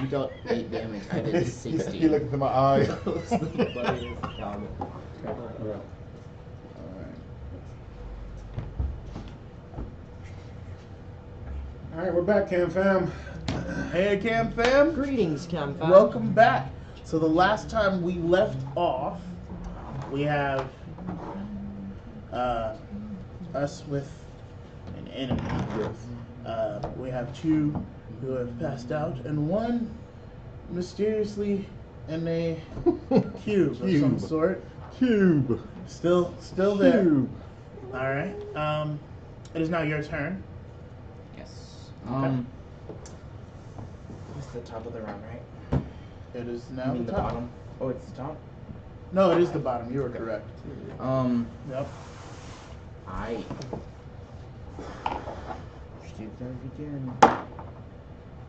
You dealt 8 damage. I did 60. He looked into my eye. That was the funniest comment. Alright. Alright, we're back, Cam Fam. Hey, Cam Fam. Greetings, Cam Fam. Welcome back. So the last time we left off, we have us with an enemy. We have 2 who have passed out, and 1 mysteriously in a cube of some sort. Cube. Still there. Cube. All right. It is now your turn. Yes. Okay. It's the top of the round, right? It is You now mean the the top. bottom? Oh, it's the top? No, it is the bottom. You were correct. Yep. I shoot them again.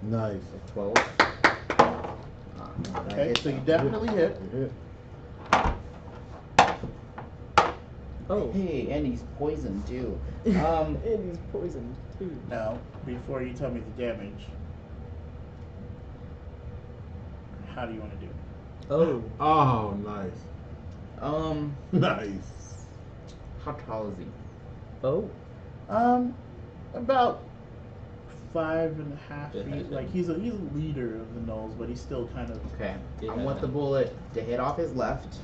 Nice. 12. Okay, so you definitely hit. You hit. Oh. Hey, and he's poisoned too. And he's poisoned too. Now, before you tell me the damage, how do you want to do it? Oh. Oh, nice. Nice. How tall is he? Oh. About 5.5 feet. Like he's a leader of the gnolls, but he's still kind of. Okay. I want the bullet to hit off his left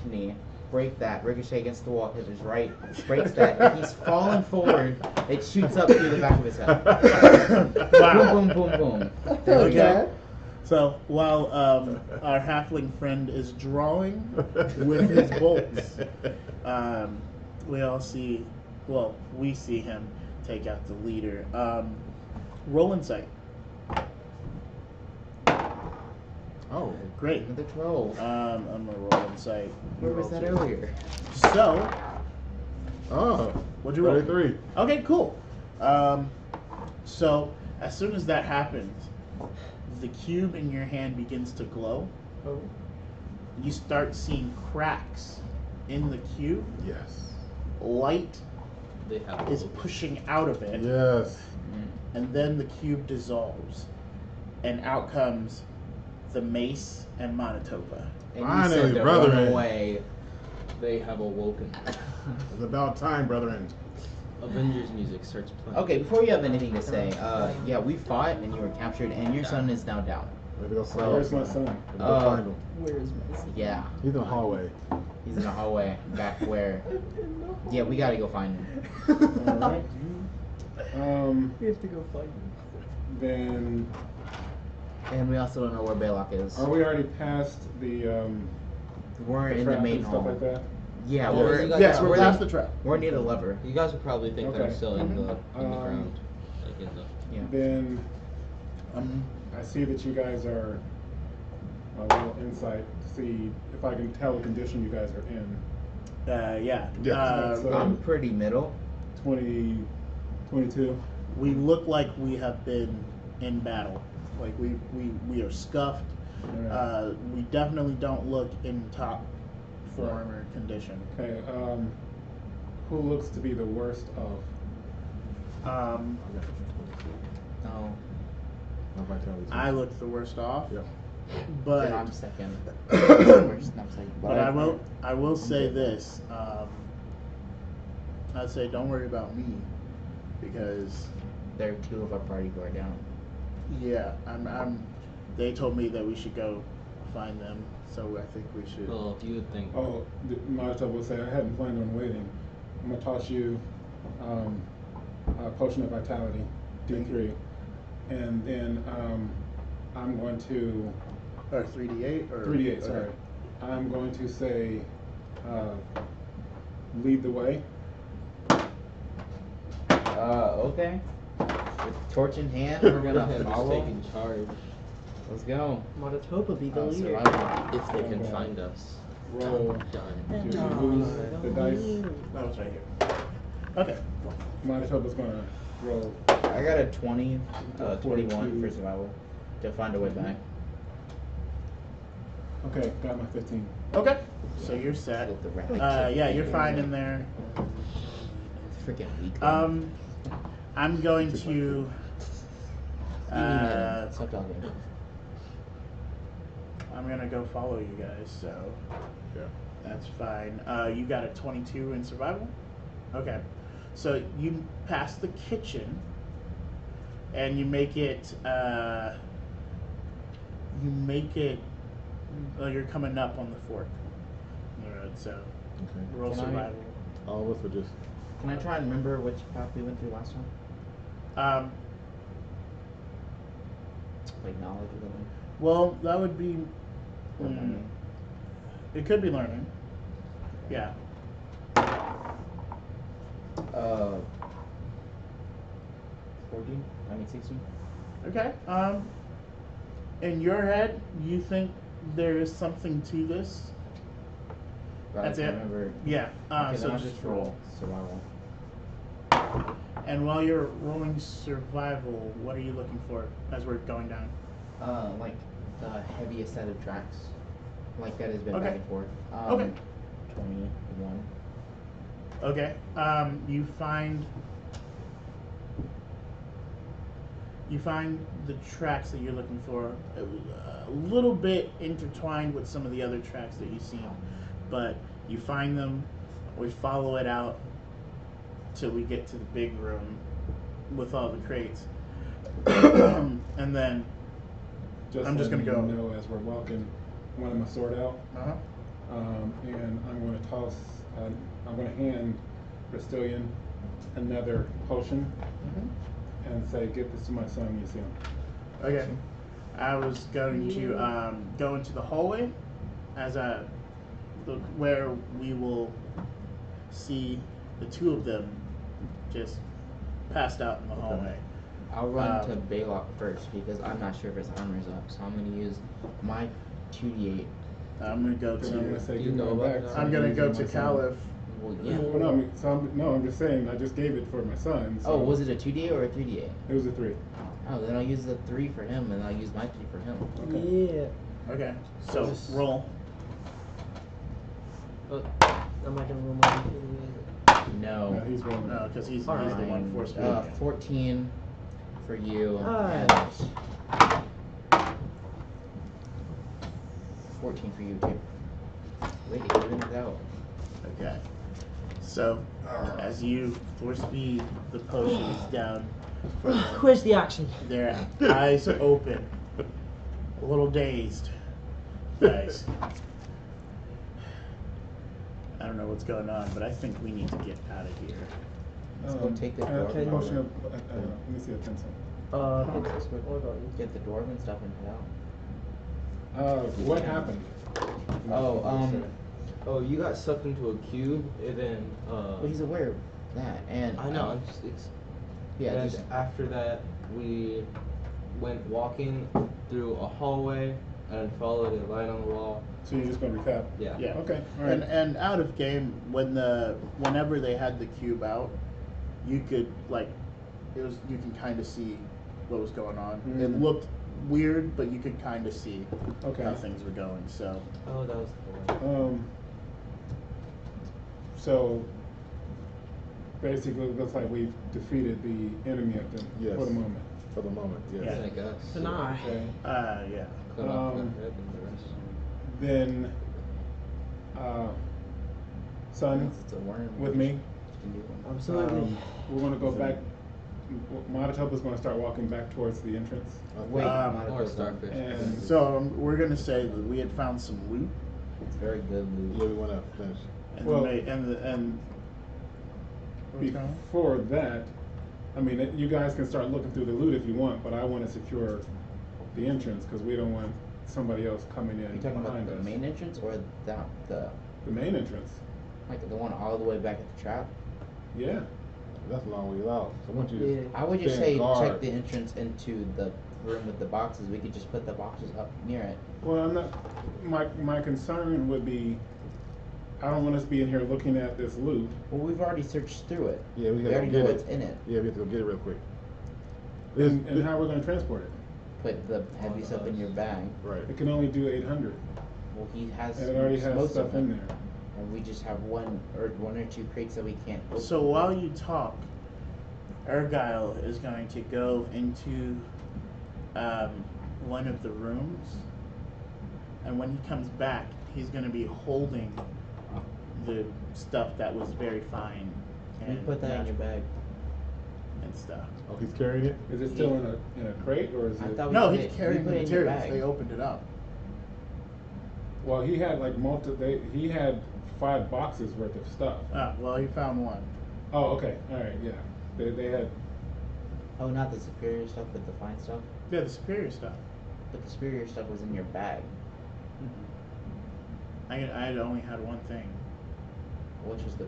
knee, break that, ricochet against the wall, hit his right, breaks that. He's falling forward. It shoots up through the back of his head. Wow. Boom, boom, boom, boom. Okay. So while our halfling friend is drawing with his bolts, we see him take out the leader. Roll insight. Oh, Great. Another 12. I'm gonna roll insight. Where was that earlier? So, oh. what'd you roll? 33. Okay, cool. So as soon as that happens, the cube in your hand begins to glow. Oh. You start seeing cracks in the cube. Yes. Light They have is pushing out of it, Yes. and then the cube dissolves, and out comes the mace and Manitoba. And Finally, you said they're brethren. running away. They have awoken. It's about time, brethren. Avengers music starts playing. Okay, before you have anything to say, yeah, we fought and you were captured, and your son is now down. Maybe go find Where's him. my son? Maybe go find him. Where's my son? Yeah, He's in the hallway. he's in the hallway back where. Yeah, we gotta go find him. Alright. We have to go find him. Then And we also don't know where Belac is. are we already past the We're in the trap main and stuff hall. like that? Yeah, Yeah, we're you guys- Yes, we're we're past the- the trap. we're near the lever. You guys would probably think they're Okay. still in the Um, ground. Like in the. Yeah. Then I see that you guys are a little insight to see if I can tell the condition you guys are in. Yeah. Yeah. So- I'm pretty middle. 22. We look like we have been in battle. Like we are scuffed. Alright. We definitely don't look in top form or condition. Okay. Who looks to be the worst of? No, My vitality. I look the worst off, Yep. but then I'm second. Worst, I'm second. but I will say this. I'd say don't worry about me, because There are 2 of our party who are down. yeah, they told me that we should go find them, so I think we should. Well, you would think. Oh, Marta will say I hadn't planned on waiting. I'm gonna toss you a potion of vitality, D3, and then I'm going to Or 3d8 or 3d8. Sorry, I'm going to say lead the way. Okay. With torch in hand, we're gonna Whoever's follow. taking charge. Let's go. Manitoba be the leader. Survival. If they can Okay. find us. Roll. Done. Do you lose the dice? No, it's right here. Okay. Manitoba's gonna roll. I got a 20, 21 42. for survival to find a way back. Okay, got my 15. Okay. So you're set. With the rat. Yeah, you're fine in there. Freaking weak. I'm going to. Stop talking. I'm gonna go follow you guys, so Yeah. that's fine. You got a 22 in survival? Okay. So you pass the kitchen, and you make it, you're coming up on the fork in the road, so Okay. roll Can I- survival. All of us were just. Can I try and remember which path we went through last time? Like knowledge or something? Well, that would be, Or learning? it could be learning. Yeah. 14? I mean 16? Okay. In your head, you think there is something to this. But That's I it? can't remember. Yeah. Okay, So then I'll just roll. survival. And while you're rolling survival, what are you looking for as we're going down? Like the heaviest set of tracks. Like that has been Okay. back and forth. Okay. 21. Okay. You find the tracks that you're looking for a little bit intertwined with some of the other tracks that you've seen, but you find them. We follow it out till we get to the big room with all the crates, and then I'm just gonna letting go. you know, as we're walking, I'm gonna sword out, Uh-huh. and I'm gonna toss. I'm gonna hand Rasitlian another potion and say, "Get this to my son. You see him." Okay. I was going to go into the hallway as where we will see the two of them just passed out in the hallway. I'll run to Belac first because I'm not sure if his armor's up. So I'm gonna use my 2d8. I'm gonna go Then I'm gonna to. say, Do you "Give me know my about back." that? so I'm gonna using go my to son. Kaliff. Well, yeah. Well, no, I'm just saying. I just gave it for my son. So Oh, was it a 2d8 or a 3d8? It was a 3. Oh, then I'll use the 3 for him, and I'll use my 3 for him. Okay. Yeah. Okay. So Just- roll. Am I gonna roll my No. No, he's rolling. No, because he's Fine. the one forced. 14 for you. Alright. And 14 for you too. Wait, it evens out. Okay. So as you force feed the potions down, for them, Where's the action? their eyes open, a little dazed. Guys, I don't know what's going on, but I think we need to get out of here. Let's go take the dwarf. Potion of, let me see a pencil. What about you? Get the dwarven stuff and head out. What happened? Oh, you got sucked into a cube, and then Well, he's aware of that, and I know. It's yeah, and just after that, we went walking through a hallway and followed a line on the wall. So you're just gonna recap? Yeah. Yeah. Okay. All right. And out of game, whenever they had the cube out, you could you can kind of see what was going on. It Mhm. looked weird, but you could kind of see Okay. how things were going. So Oh, that was the one. So basically, it looks like we've defeated the enemy of them Yes. for the moment. For the moment, yes. Yeah. I guess. Deny. Okay. yeah. Cut off my Um, head and the rest. Then, son, it's a worm. with me. Absolutely. We're gonna go back. Monotop is gonna start walking back towards the entrance. Wait, Um, not a Or good starfish. And So we're gonna say that we had found some loot, It's very good loot. Yeah, we want to finish. and Well- and what's going on? before that, I mean, you guys can start looking through the loot if you want, but I want to secure the entrance because we don't want somebody else coming in Are you talking about behind the us. main entrance or the main entrance. like the one all the way back at the trap? Yeah. That's a long way out. So once you Yeah. I would just stand say guard- check the entrance into the room with the boxes. We could just put the boxes up near it. Well, I'm not. My concern would be, I don't want us being here looking at this loot. Well, we've already searched through it. Yeah, we We gotta already go know get what's in it. Yeah, we have to go get it real quick. And how we're going to transport it? Put the heavy stuff in your bag. Right. It can only do 800, Well, he has and it already has most stuff of in them. there. And we just have one or two crates that we can't open. So while you talk, Argyle is going to go into one of the rooms and when he comes back, he's going to be holding the stuff that was very fine You and put that in your magical bag. and stuff. Oh, he's carrying it? Is it still in a crate or is I it? thought we No, put he's it- carrying we the put it in your materials. bag. They opened it up. Well, he had like he had 5 boxes worth of stuff. Ah, well, he found one. Oh, okay. All right. Yeah. They had. Oh, not the superior stuff, but the fine stuff. Yeah, the superior stuff. But the superior stuff was in your bag. I had only had one thing. Which was the.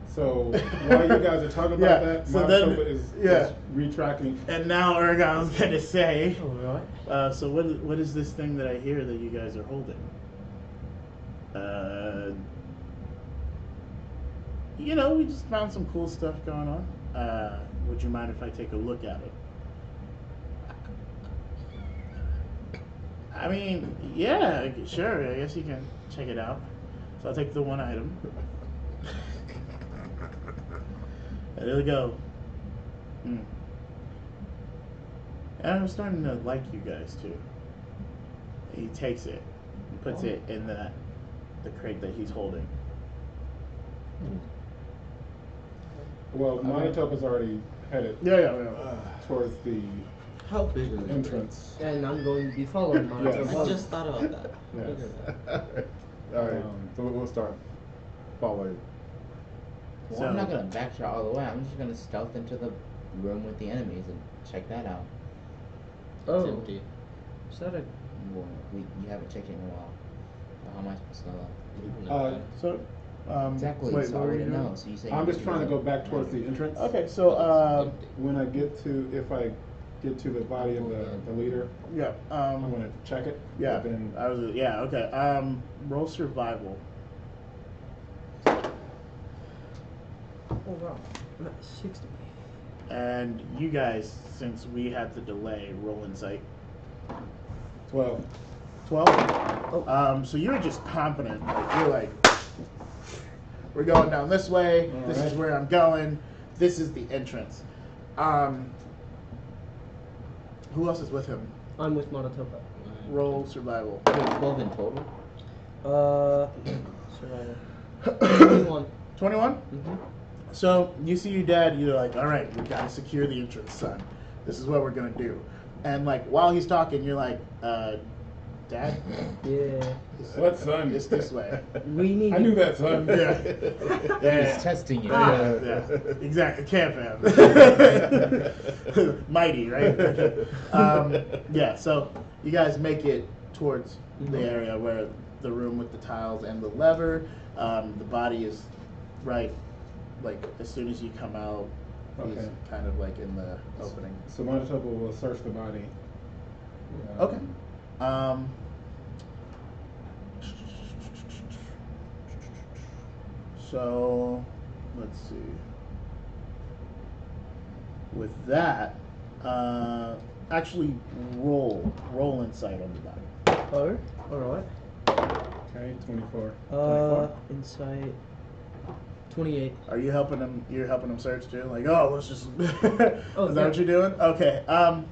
So while you guys are talking about Yeah, that, so my then- sofa is retracting. And now Urgon's gonna say. Alright. So what is this thing that I hear that you guys are holding? We just found some cool stuff going on. Would you mind if I take a look at it? I mean, yeah, sure. I guess you can check it out. So I'll take the one item. And there we go. And I'm starting to like you guys too. He takes it, and puts it in the crate that he's holding. Well, Monotop is already headed Yeah. towards the How big is it? entrance. And I'm going to be following mine. Yes. I just thought about that. Yes. Look at that. All right. So we'll start following. Well, I'm not gonna backshot all the way. I'm just gonna stealth into the room with the enemies and check that out. It's Oh, empty. is that a? Well, you haven't checked it in a while. So how am I supposed to know? No. So, Exactly. wait, so what I were you wouldn't doing? know. So you say I'm just trying to go back towards the entrance. Okay, so When I get to, if I get to the body of the leader, yeah, I'm gonna check it. yeah, But then okay. Roll survival. Oh wow, I'm at 60. And you guys, since we had the delay, roll insight. 12. 12. So you're just confident. Like you're like, we're going down this way. This is Alright. where I'm going. This is the entrance. Who else is with him? I'm with Monotopa. Roll survival. 12 in total. Survival. 21. 21. Mm-hmm. So you see your dad. You're like, all right, we gotta secure the entrance, son. This is what we're gonna do. And like while he's talking, you're like, Dad, Yeah. What, son? it's this way. We need. I knew that, son. Yeah. He's testing you. Yeah, exactly. Camp fam. Mighty, right? Yeah, so you guys make it towards the area where the room with the tiles and the lever. The body is right, like as soon as you come out, he's Okay. kind of like in the opening. So Monotop will search the body. Okay. So let's see. With that, actually roll insight on the body. Oh, alright. Okay, 24. 24? Insight. 28. Are you helping him? You're helping him search too. Like, oh, let's just. Oh, Is that yeah. what you're doing? Okay. All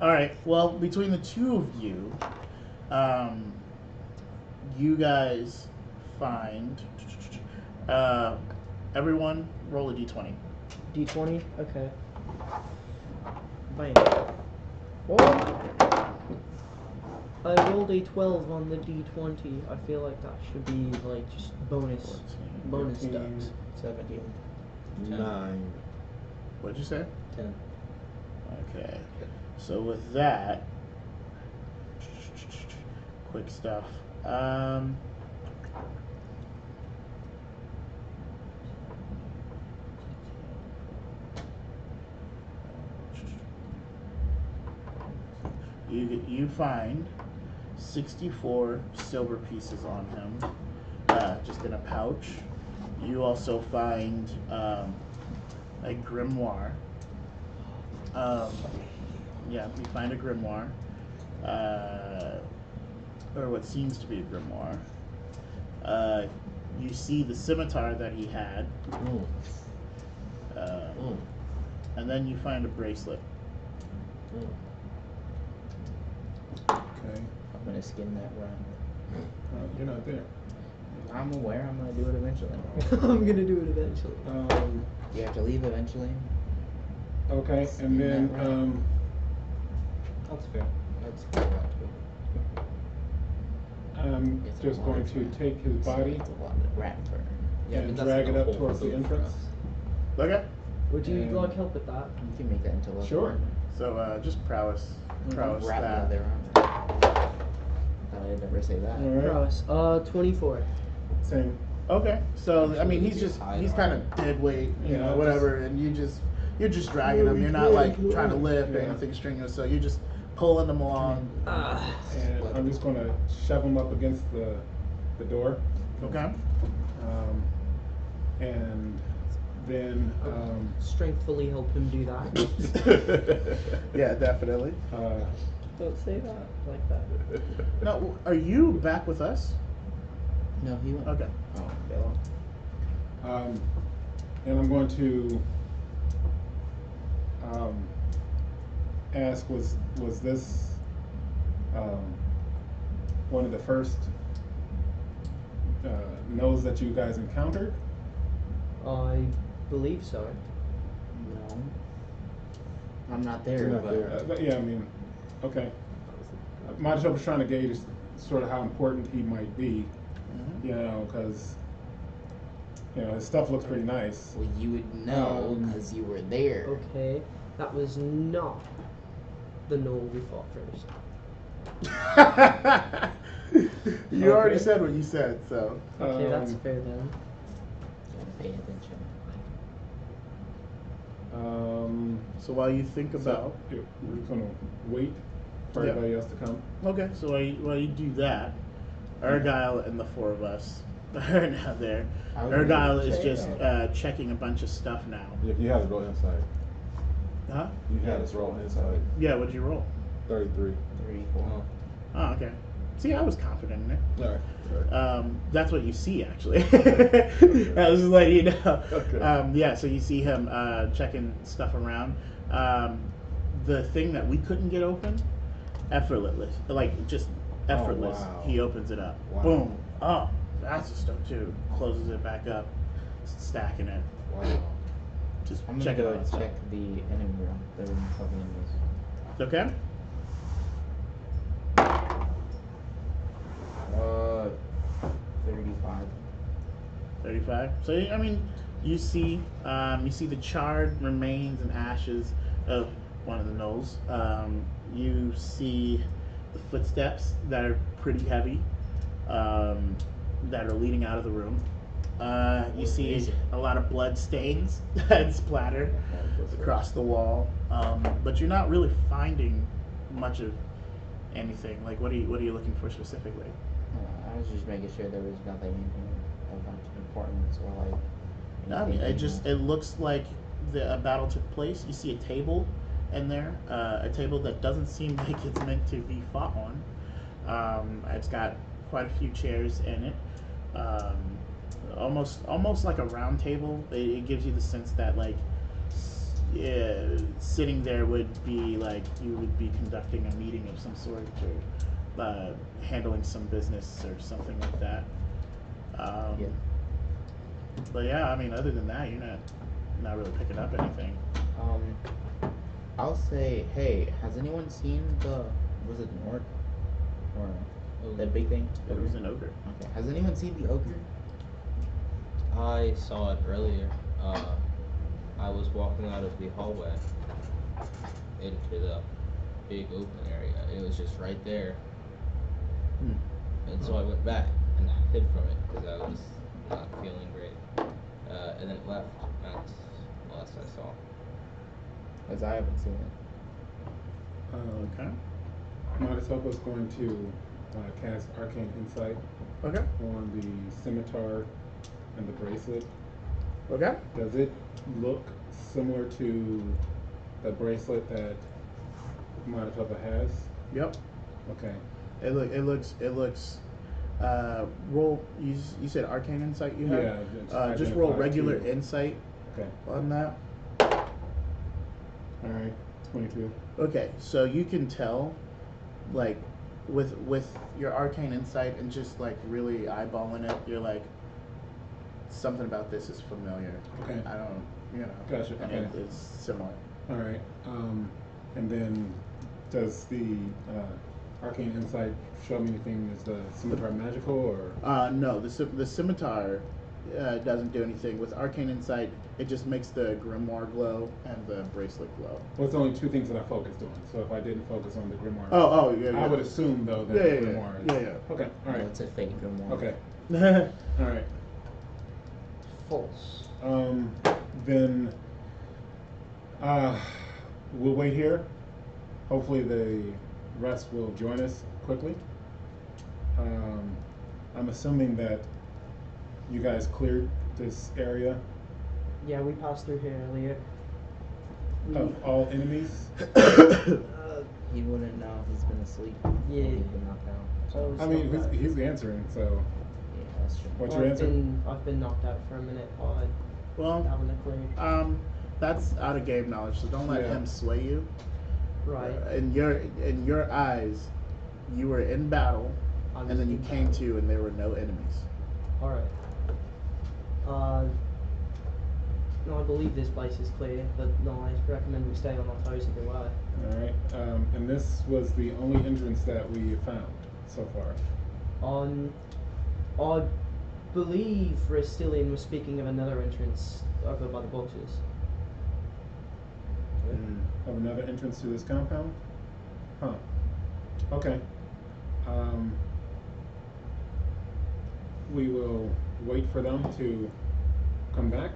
right. Well, between the two of you, you guys find. Everyone roll a d20. D20. Okay. Bam. Well, I rolled a 12 on the D20. I feel like that should be like just bonus 14, ducks. 17. 9. What'd you say? 10. Okay. So with that, quick stuff. You find 64 silver pieces on him, just in a pouch. You also find a grimoire. Yeah, you find a grimoire, or what seems to be a grimoire. You see the scimitar that he had, and then you find a bracelet. Okay. I'm gonna skin that run. You're not there. I'm aware I'm gonna do it eventually. I'm gonna do it eventually. You have to leave eventually. Okay, and then That's fair. That's cool. I'm It's a just lot going of to fun. take his body It's a lot of rat fur. Yeah, and but that's drag it the up whole towards the food for entrance. us. Okay. Would you And- like help with that? You can make that into a Sure. So just prowess. Prowess Rat that. leather. Thought I'd never say that. All right. Prowess. 24. Same. Okay. So I mean, Actually, he's you just hide he's on kind it. of dead weight, you Yeah, know, just- whatever, and you're just dragging him. You're not like trying to lift or Yeah. anything strenuous. So you're just pulling him along. And I'm just going to shove him up against the door. Okay. And then Strengthfully help him do that. Yeah, definitely. Don't say that like that. Now, are you back with us? No, he went. Okay. Oh, Bella. and I'm going to ask, was this one of the first nodes that you guys encountered? I believe so. No. I'm not there, You're not but there. But yeah, I mean, okay. Monticello was trying to gauge sort of how important he might be, you know, because his stuff looks pretty nice. well, you would know because you were there. Okay. That was not the knoll we fought first. You already Okay. said what you said, so. Okay, that's fair then. Gotta pay attention. So while you think about. We're just gonna wait for Yeah. everybody else to come. Okay, so while you do that, Argyle and the four of us are now there. I would Argyle really is say just that. checking a bunch of stuff now. You had to roll inside. Huh? You had to roll inside. Yeah, what'd you roll? 33. 3, 4. Oh. Oh, okay. See, I was confident in it. Alright. That's what you see, actually. I was just letting you know. Okay. Yeah, so you see him checking stuff around. The thing that we couldn't get open, effortless, like just effortless. wow. He opens it up. Wow. Boom. Oh, that's a stone too. Closes it back up, stacking it. Wow. Just I'm gonna checking go out and stuff. check the enemy room. The room of the enemies. Okay. 35. 35. So I mean, you see the charred remains and ashes of one of the gnolls. You see the footsteps that are pretty heavy, that are leading out of the room. You What see is it? a lot of blood stains that splattered across the wall, but you're not really finding much of anything. Like, what are you looking for specifically? I was just making sure there was nothing in here of much importance or like. I mean, anything it looks like a battle took place. You see a table in there, a table that doesn't seem like it's meant to be fought on. It's got quite a few chairs in it, almost like a round table. It gives you the sense that like sitting there would be like you would be conducting a meeting of some sort or handling some business or something like that. Yeah. But yeah, I mean, other than that, you're not really picking up anything. I'll say, hey, has anyone seen was it an orc? Or that big thing? It was an ogre. Okay. Has anyone seen the ogre? I saw it earlier. I was walking out of the hallway into the big open area. It was just right there. And so I went back and hid from it because I was not feeling great. And then it left. That's the last I saw. Because I haven't seen it. Okay. Monticello is going to cast Arcane Insight Okay. on the scimitar and the bracelet. Okay. Does it look similar to the bracelet that Monticello has? Yep. Okay. It looks. Roll. You said arcane insight. You have. Yeah. Just roll identify regular two. insight Okay. on that. All right. 22. Okay, so you can tell, like, with your arcane insight and just like really eyeballing it, you're like, something about this is familiar. Okay. I don't, you know. Gotcha, And okay. it's similar. All right. And then does the arcane insight show me anything? Is the scimitar magical or? No, the scimitar doesn't do anything. With arcane insight, it just makes the grimoire glow and the bracelet glow. Well, it's only two things that I focused on. So if I didn't focus on the grimoire, Oh, yeah. I would assume though that Yeah, the yeah, grimoire is. yeah. Okay. All No, right. it's a fake grimoire. Okay. Yeah. All right. False. Then we'll wait here. Hopefully the rest will join us quickly. I'm assuming that you guys cleared this area Yeah, we passed through here earlier. of all enemies. He wouldn't know. He's been asleep. Yeah. He's been knocked out. So I mean, he's answering, so Yeah, that's true. what's your answer? I've been knocked out for a minute by Well, having a clue. that's out of game knowledge, so don't let Yeah. him sway you. Right. In your eyes, you were in battle, I was and then you in came battle. to, and there were no enemies. Alright. No, I believe this place is clear, but no, I recommend we stay on our toes if we were. All right. And this was the only entrance that we found so far. I believe Rasitlian was speaking of another entrance over by the boxes. Of another entrance to this compound? Huh. Okay. We will wait for them to come back.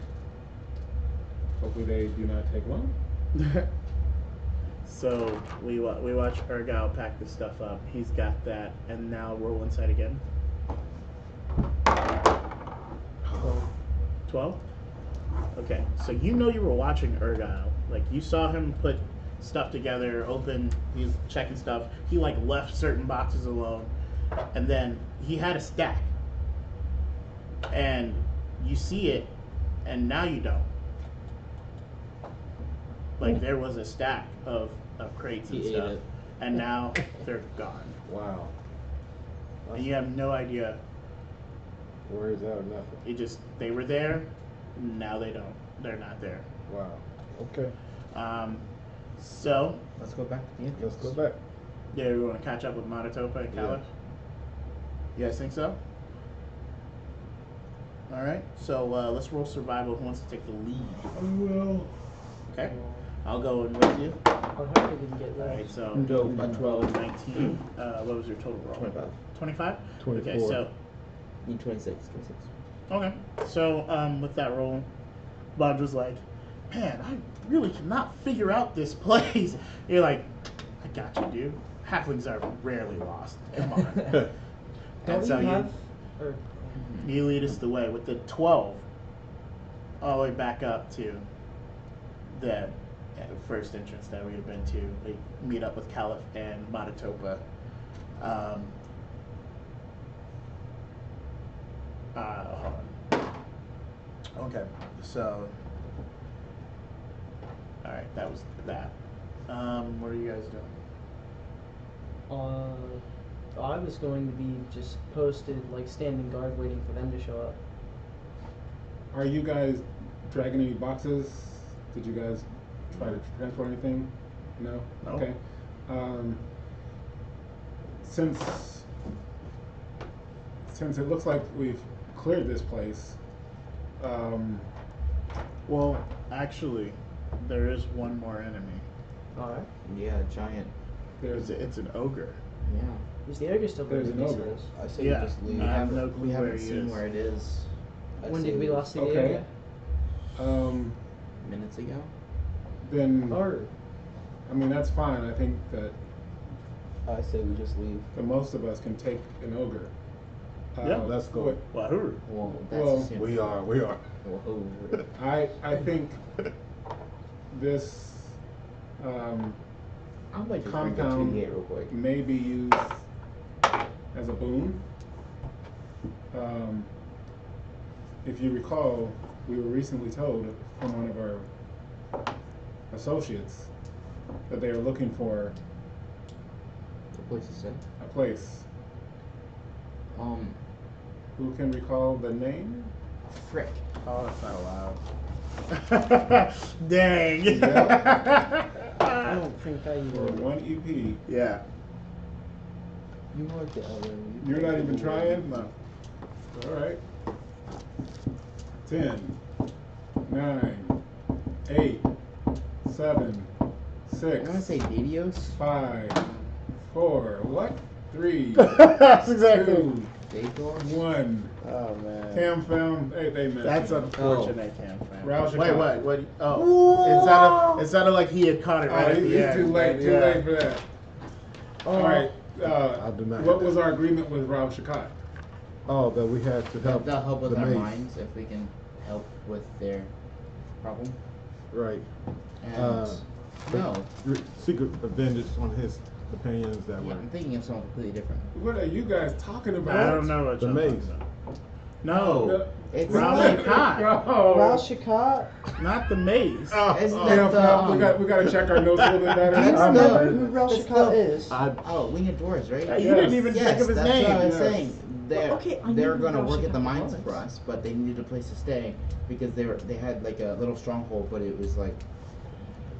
Hopefully they do not take long. So we watch Urgal pack the stuff up. He's got that, and now roll inside again. 12? Okay, so you know you were watching Urgal. Like, you saw him put stuff together, open, he's checking stuff. He, like, left certain boxes alone. And then he had a stack. And you see it, and now you don't. Like, there was a stack of crates and He ate stuff. it. And now they're gone. Wow. And you have no idea. Where is that or nothing? They were there, now they don't. They're not there. Wow. Okay. So, Let's go back to the Let's entrance. go back. yeah, we want to catch up with Monotopa and Yeah. Kaliff? You guys think so? Alright, so let's roll survival. Who wants to take the lead? I will. Okay, I'll go in with you. I hope I didn't get that. Alright, so Dope. 12, 19. What was your total roll? 25. 25? 24. Okay, so Need 26. okay, so with that roll, Vandra's like, man, I really cannot figure out this place. You're like, I got you, dude. Halflings are rarely lost. Come on. And Don't so you have... Or, you lead us the way with the 12 all the way back up to the first entrance that we had been to. We meet up with Kaliff and Monotopa. Hold on. Okay, so alright, that was that. What are you guys doing? I was going to be just posted, like standing guard, waiting for them to show up. Are you guys dragging any boxes? Did you guys try to transport anything? No? No. Okay. Since it looks like we've cleared this place, Well, actually, there is one more enemy. Alright. Yeah, giant. It's an ogre. Yeah. Is the ogre still There's burning an ogre. themselves? I say Yeah. we just leave. I have no We clue where haven't he seen is. where it is. I'd When say did we last see the Okay. ogre? Minutes ago. then Or I mean that's fine. I think that I say we just leave. the most of us can take an ogre. Yeah. Let's go. what- Wahuru. Well, That's Well, assuming. we are. Whoa. I think this I'm going to just bring the compound 2d8 real quick. may be used as a boon. If you recall, we were recently told from one of our associates that they are looking for Place to stay. A place. Who can recall the name? Frick. Oh, that's not allowed. Dang. I don't think I For even. 1 EP. Yeah. You like the other. You're not even trying? No. All right. 10, 9, 8, 7, 6. I'm gonna say videos. 5, 4. What? 3, That's exactly. 2, Daydoors. 1. Oh man. Cam found. They messed That's it up. unfortunate, Cam. fam. Rouse your Wait, cop. what? Oh, it sounded like he had caught it right Oh, at the he's end. too late. Too Yeah. late for that. All right. I do not What have was that. our agreement with Raul Shakat? Oh, that we had to help. They'll help with the our mace. minds if we can help with their problem. Right. And no, Secret vengeance on his opinions that yeah, were. I'm thinking of something completely different. What are you guys talking about? I don't know what The you're maze. talking about. No, It's Raul like, Shakat. No. Ral Shakat? Not the maze. Oh, Isn't oh, that no, the, no, we got to check our notes a little bit better. Do you I know remember who Ral it's Shakat the- is. oh, Winged Doors, right? You Yes. didn't even Yes, think of his that's name. what I was Yes. saying. They're, okay, I they're knew gonna Ral work at the Shakat mines was. for us, but they needed a place to stay because they had like a little stronghold, but it was like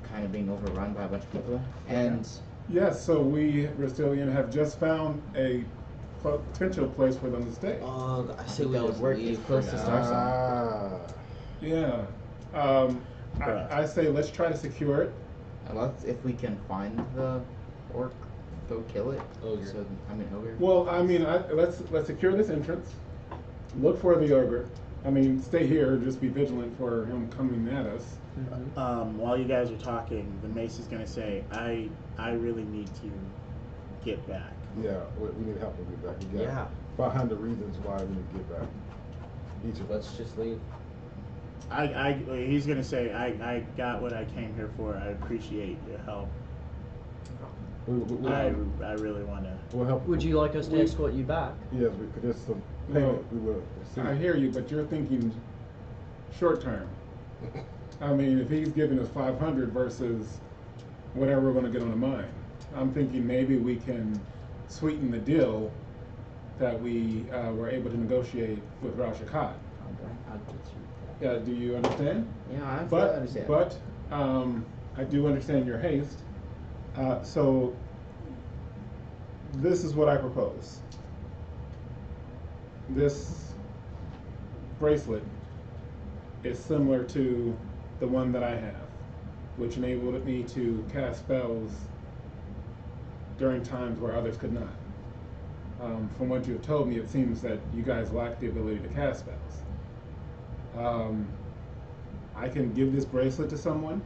kind of being overrun by a bunch of people. And Yes, so we, Rasitlian, have just found a potential place for them to stay. I say think we that would just work. leave It's close for to now. Star Zone. Ah. Yeah. Right. I say let's try to secure it. let's if we can find the orc, go kill it. Ogre. So I mean ogre. Well, I mean, let's secure this entrance. Look for the ogre. I mean, stay here. Just be vigilant for him coming at us. While you guys are talking, the mace is gonna say, I really need to get back. Yeah, we need help to get back. We got Yeah. 500 reasons why we need to get back. Each of us. Let's just leave. He's gonna say, I got what I came here for. I appreciate your help. We'll I really wanna. help. Would you like us to We- escort you back? Yes, because there's some No. payment we will receive. I hear you, but you're thinking short term. I mean, if he's giving us 500 versus whatever we're going to get on the mine, I'm thinking maybe we can sweeten the deal that we were able to negotiate with Raul Shakat. I'll get you. Yeah, do you understand? Yeah, I But understand. I do understand your haste. So this is what I propose. This bracelet is similar to the one that I have, which enabled me to cast spells during times where others could not. From what you have told me, it seems that you guys lack the ability to cast spells. I can give this bracelet to someone.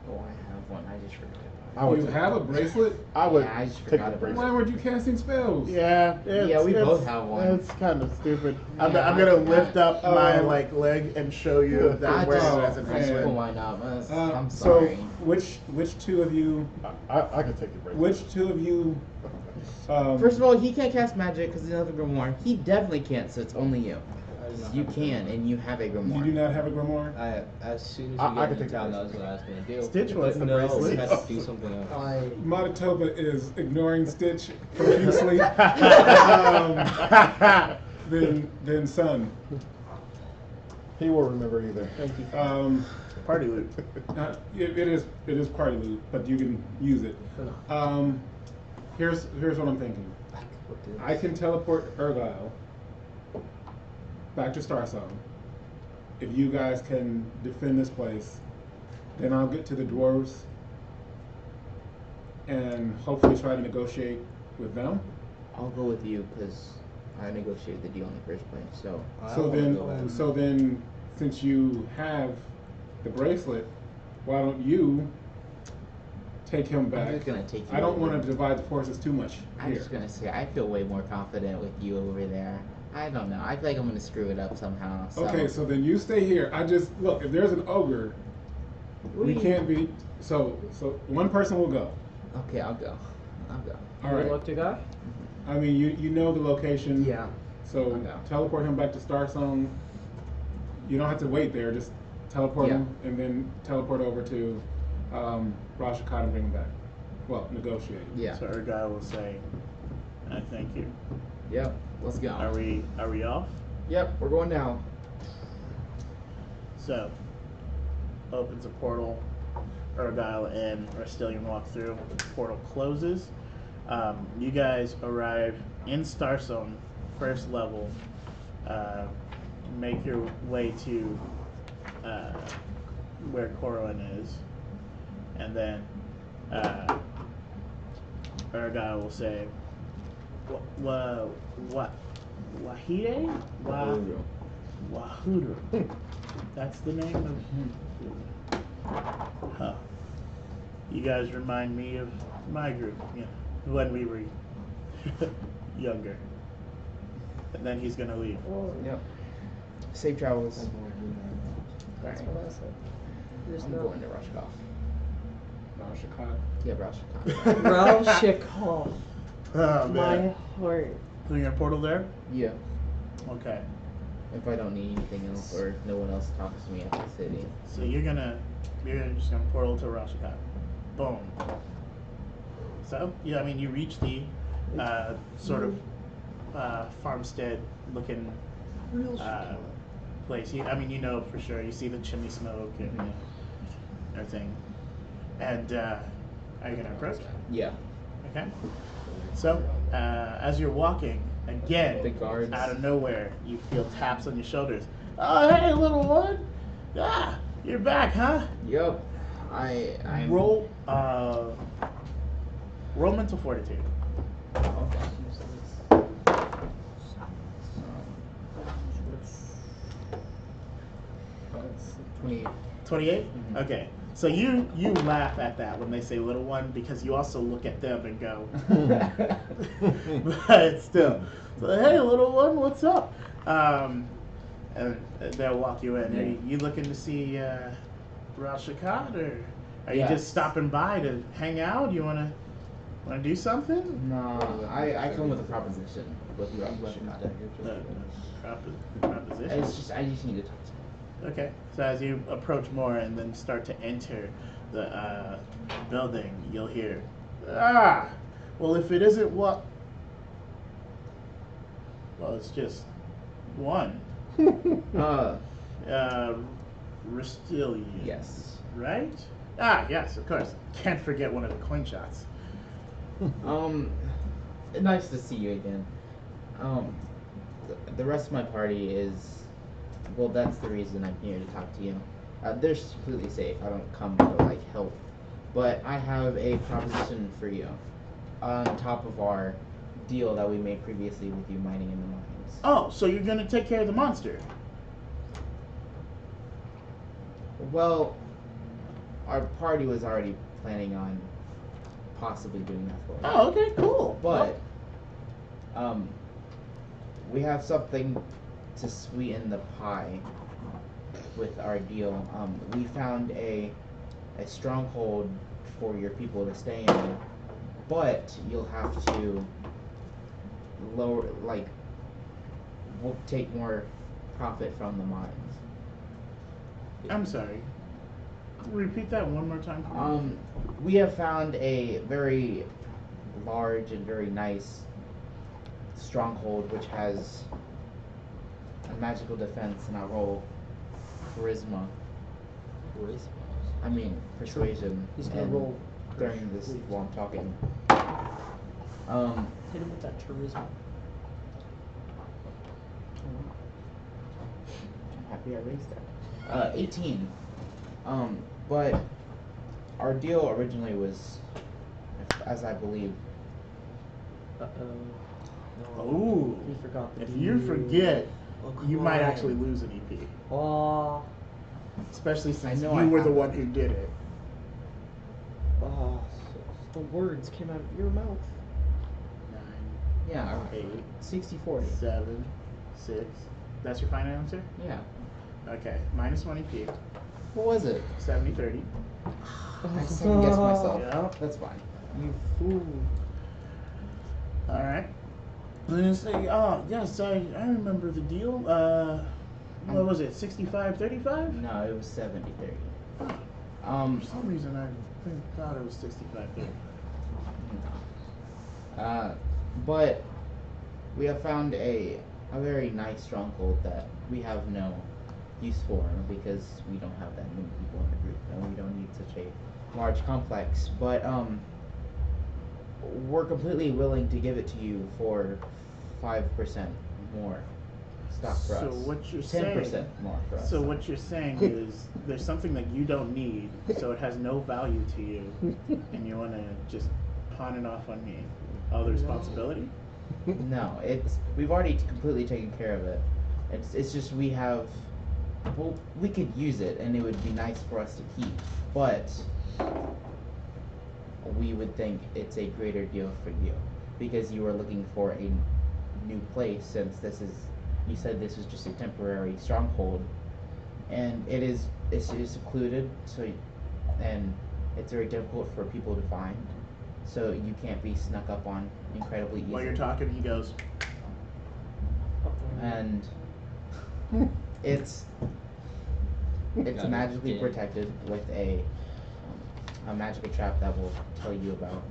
Oh, I have one. I just forgot about it. I would You take- have a bracelet? I would Yeah, I just take forgot the about bracelet. Why weren't you casting spells? Yeah, we both have one. It's kind of stupid. I'm Yeah, gonna I lift forgot. up my leg and show you that I I'm wearing just, it as a man. I just bracelet. pull mine up. I'm So, sorry. which two of you? I can take the bracelet. Which two of you? First of all, he can't cast magic because he's another grimoire. He definitely can't, so it's only you. I do not You have a can, and you have a you grimoire. do not have a grimoire. As soon as I we can get take into the town, that was what I was gonna do. Stitch wants But the no, bracelet. we had to do something else. Manitoba is ignoring Stitch profusely. Then Sun. He will remember either. Thank you. Party loot. It is party loot, but you can use it. Here's what I'm thinking. I can teleport Ergyle back to Star Zone. If you guys can defend this place, then I'll get to the dwarves and hopefully try to negotiate with them. I'll go with you because I negotiated the deal in the first place. So So then, since you have the bracelet, why don't you take him I'm back? just gonna take you. I don't over. want to divide the forces too much I'm here. just gonna say I feel way more confident with you over there. I don't know. I feel like I'm gonna screw it up somehow. So. Okay, so then you stay here. I just look. If there's an ogre, we can't be. So one person will go. Okay, I'll go. I'll go. All Would right. you like to go? I mean, you know the location. Yeah. So Okay. teleport him back to Star Zone. You don't have to wait there. Just teleport Yeah. him and then teleport over to Rashakat and bring him back. Well, negotiate. Yeah. So Urgai will say, "I thank you." Yep. Let's go. Are we off? Yep. We're going now. So, opens a portal. Urgai and Rasitlian walk through. Portal closes. You guys arrive in Starzone, first level. Make your way to where Corwin is, and then Urgai will say, Wahide? Wahuru. That's the name of. Huh. You guys remind me of my group, when we were younger. And then he's gonna leave. Yep. Safe travels. That's what I said. There's I'm no going to Rashkov. Rashikot. Yeah, Rashkov. Raushikov. Oh, My man. heart. So you're gonna portal there? Yeah. Okay. If I don't need anything else or if no one else talks to me at the city. So you're just gonna portal to Rashikot. Boom. So yeah, I mean you reach the sort of farmstead looking place. I mean you know for sure. You see the chimney smoke and everything. And are you gonna approach? Yeah. Okay. So as you're walking, again, The guards. out of nowhere, you feel taps on your shoulders. Oh, hey, little one. Ah, you're back, huh? Yep. I'm Roll mental fortitude. Okay. 28. 28? Mhm. Okay. So you laugh at that when they say little one because you also look at them and go, but still. So, hey, little one, what's up? And they'll walk you in. Yeah. Are you looking to see Rashikot, or are you Yes. just stopping by to hang out? You wanna do something? No, I come with a proposition with Rashkov. The proposition. I just need to talk to him. Okay. So as you approach more and then start to enter the building, you'll hear, well, if it isn't what. Well, it's just one. Rasitlian. Yes. Right? Yes, of course. Can't forget one of the Coinshots. Nice to see you again. The rest of my party is, well, that's the reason I'm here to talk to you. They're completely safe. I don't come to like help, but I have a proposition for you. On top of our deal that we made previously with you mining in the mines. Oh, so you're gonna take care of the monster? Well, our party was already planning on possibly doing that for us. Oh, okay, cool. But we have something to sweeten the pie with our deal. We found a stronghold for your people to stay in, but you'll have to lower, like, we'll take more profit from the mines. I'm sorry. Repeat that one more time. For me. We have found a very large and very nice stronghold which has a magical defense, and I'll roll charisma. I mean persuasion. He's gonna and roll during this while I'm talking. Hit him with that charisma. I'm happy I raised that. 18. But our deal originally was, as I believe. Oh. He forgot the If you deal. forget, Oh, you come might on. actually lose an EP. Oh, Especially since know you I were the have one it. who did it. the words came out of your mouth. 9, Yeah, 8, 60-40. 7, 6. That's your final answer? Yeah. Okay. Minus 1 EP. What was it? 70-30. I second guessed myself. Yeah. That's fine. You fool. Alright. I'm gonna say, oh, yes, I remember the deal. What was it, 65-35? No, it was 70-30. For some reason, I thought it was 65-30. But we have found a very nice stronghold that we have no use for because we don't have that many people in the group and we don't need such a large complex. But we're completely willing to give it to you for 5% more stock for us. So what you're 10% saying? more for us. So what you're saying is there's something that you don't need, so it has no value to you, and you want to just pawn it off on me. All the responsibility? No, we've already completely taken care of it. It's just we have. Well, we could use it, and it would be nice for us to keep, but we would think it's a greater deal for you because you are looking for a new place. Since you said this is just a temporary stronghold, and it's secluded, and it's very difficult for people to find. So you can't be snuck up on incredibly easily. While you're talking, he goes, And it's magically protected with a magical trap that we'll tell you about.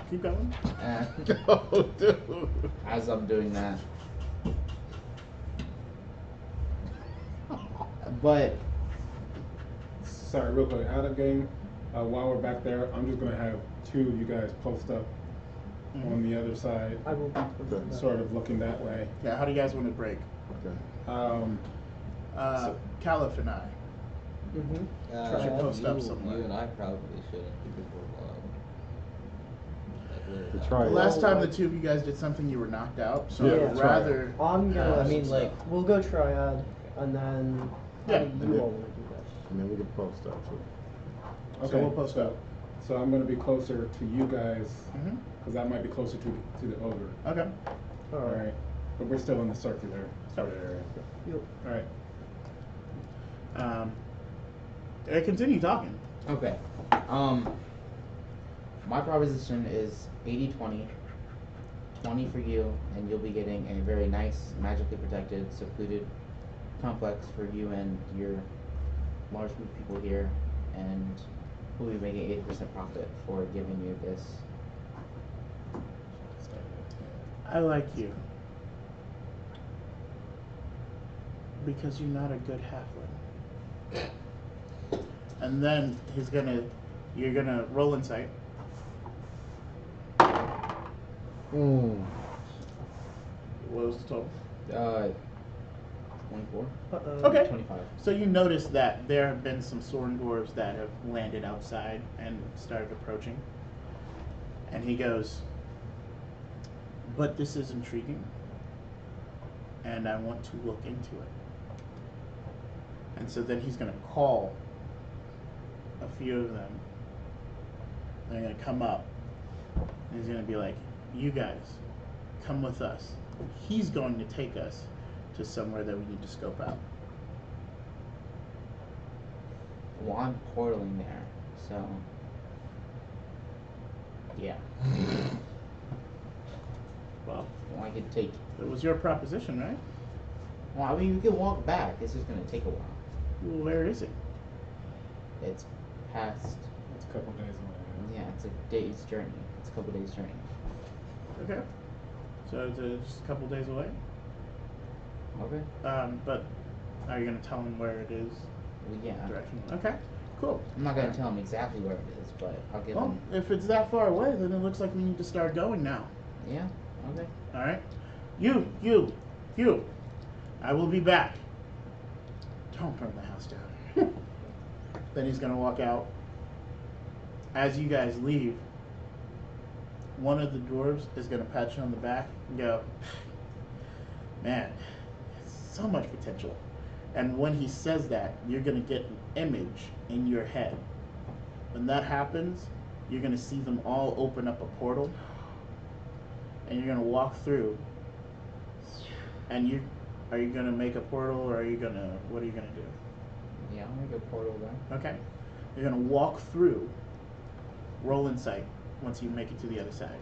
keep going. Oh, dude. As I'm doing that, but Sorry, real quick, out of game. While we're back there, I'm just gonna have two of you guys post up on the other side, I will be towards the sort of looking that way. Yeah, how do you guys want to break? Okay. Kaliff and I. Mm-hmm. should post up you somewhere. and I probably shouldn't because we're alone. Like, To we're try The it. last time the two of you guys did something, you were knocked out, so Yeah, I would try it. rather. I'm gonna. I mean, some like, stuff. we'll go triad, and then Yeah. how do And you then- all want to do that? And then we can post up too. So we'll post up. So I'm gonna be closer to you guys Mm-hmm. because I might be closer to the ogre. Okay. All All right. right, but we're still in the circular sort of area. Yep. All right. Continue talking. okay. My proposition is 80-20. 20 for you, and you'll be getting a very nice, magically protected, secluded complex for you and your large group of people here, and we'll be making 80% profit for giving you this. I like you. Because you're not a good halfling. And then you're gonna roll insight. What was the total? 24? Uh-oh. Okay. 25. So you notice that there have been some Sorn dwarves that have landed outside and started approaching. And he goes, but this is intriguing, and I want to look into it. And so then he's going to call a few of them. They're going to come up, and he's going to be like, you guys, come with us. He's going to take us to somewhere that we need to scope out. Well, I'm portaling there, so. Yeah. Well, Well, I could take. it was your proposition, right? Well, I mean, we can walk back. It's just gonna take a while. Well, where is it? It's past. It's a couple days away. Yeah, it's a day's journey. It's a couple days' journey. Okay. So it's just a couple days away? Okay. But are you going to tell him where it is? Well, yeah. Direction? Okay, cool. I'm not gonna tell him exactly where it is, but I'll give Well, him. if it's that far away, then it looks like we need to start going now. Yeah. Okay. All right. You. I will be back. Don't burn the house down. Then he's gonna walk out. As you guys leave, one of the dwarves is gonna pat you on the back and go, "Man, so much potential." And when he says that, you're gonna get an image in your head. When that happens, you're gonna see them all open up a portal, and you're gonna walk through. And are you gonna make a portal, or what are you gonna do? Yeah, I'm gonna go portal then. Okay, you're gonna walk through. Roll insight once you make it to the other side.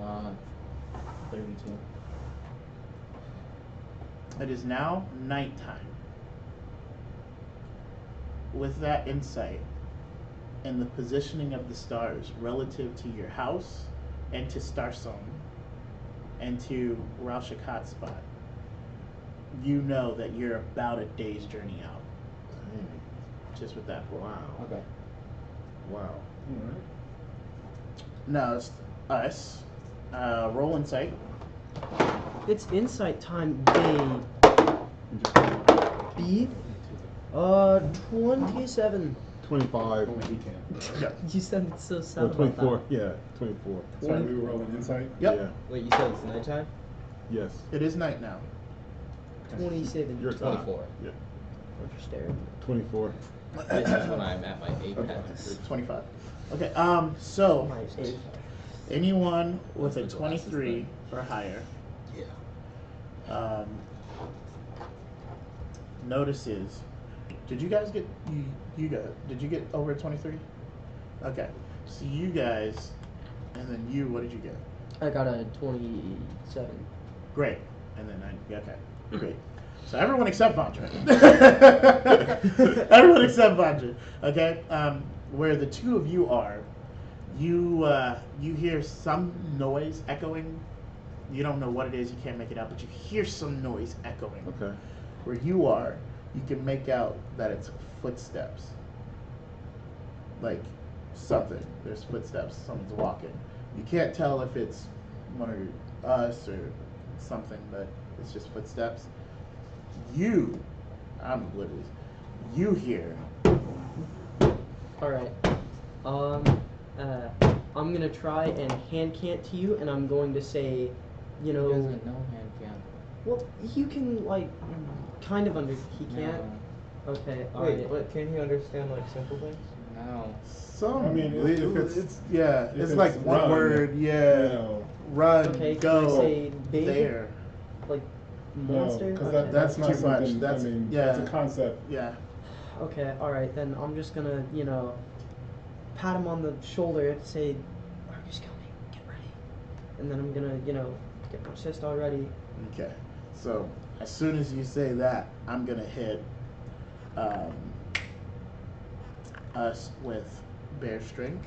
Uh-oh. 32. It is now nighttime. with that insight and the positioning of the stars relative to your house and to Starsong and to Raushik Hotspot, you know that you're about a day's journey out. Dang. Just with that portal. Wow. Okay. Wow. Alright. Now it's us. Roll insight. It's insight time, babe. B. 27. 25. Only he can. You sounded so sad Or about 24. that. Yeah, 24. Sorry, we were rolling insight. Yep. Yeah. Wait, you said it's nighttime? Yes. It is night now. 27. You're 24. Yeah. I'm just staring. 24. This is when I'm at my apex. 25. Okay. So My age. anyone with a That's the glasses 23 thing. or higher Yeah. notices. Did you guys get did you get over 23? Okay. So you guys, and then you, what did you get? I got a 27. Great. And then okay. Great. So everyone except Vandra. Everyone except Vandra. Okay. Where the two of you are, you hear some noise echoing. You don't know what it is. You can't make it out, but you hear some noise echoing. Okay. Where you are, you can make out that it's footsteps. Like something. There's footsteps. Someone's walking. You can't tell if it's one of us or something, but it's just footsteps. I'm oblivious. You hear. Alright. I'm gonna try and hand cant to you, and I'm going to say, He you know. doesn't know hand can. Well, you can, like, kind of he can't. No. Okay, Wait, alright. but can he understand like simple things? No. Some. I mean, if it's- yeah. if It's it's like one run, word. Yeah. You know, Run. Okay, can go. I say big? There. Like, no, monster? because Okay. that's not Too much. something. That's- I mean, yeah. that's a concept. Yeah. Okay, alright, then I'm just gonna, you know, pat him on the shoulder and say, Argu's coming, get ready. And then I'm gonna, you know, get my chest all ready. Okay. So as soon as you say that, I'm gonna hit us with bear strength.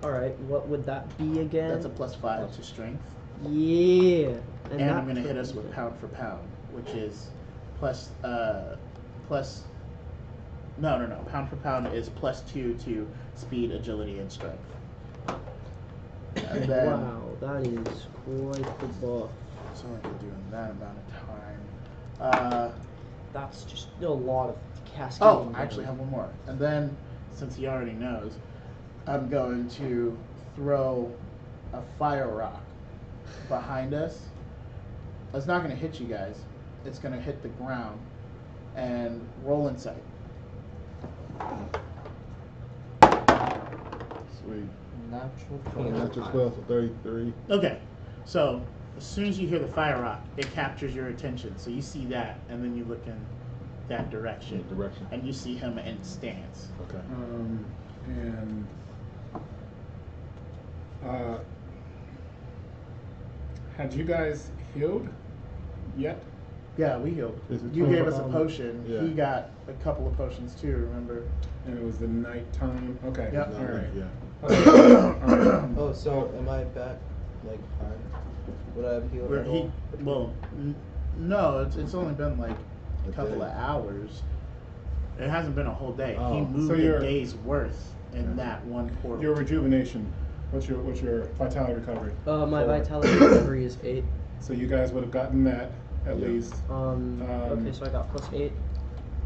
Alright, what would that be again? That's a +5 to strength. Yeah. And I'm gonna hit us with pound for pound, which is no. Pound for pound is +2 to speed, agility, and strength. And then Wow, that is quite the buff. so I can do in that amount of time. That's just a lot of cascading. Oh, I actually have one more. And then, since he already knows, I'm going to throw a fire rock behind us. It's not going to hit you guys. It's going to hit the ground and roll insight. Sweet. Natural 20. Natural 12, so 33. Okay, so as soon as you hear the fire rock, it captures your attention. So you see that, and then you look in that direction, Direction. and you see him in stance. Okay. And had you guys healed yet? Yeah, we healed. Is it You gave us a 25? potion. Yeah. He got a couple of potions too, remember? And it was the nighttime. Okay. Yep. All right. Yeah. Okay. All right. Oh, so am I back? Like, would I have healed Where at he, all? well, no, it's only been like a A couple day. of hours. It hasn't been a whole day. He Oh. moved So a you're- day's worth in Yeah. that one portal. Your rejuvenation. What's your vitality recovery? My Four. vitality recovery is 8. So you guys would have gotten that at Yeah. least. Okay, so I got +8.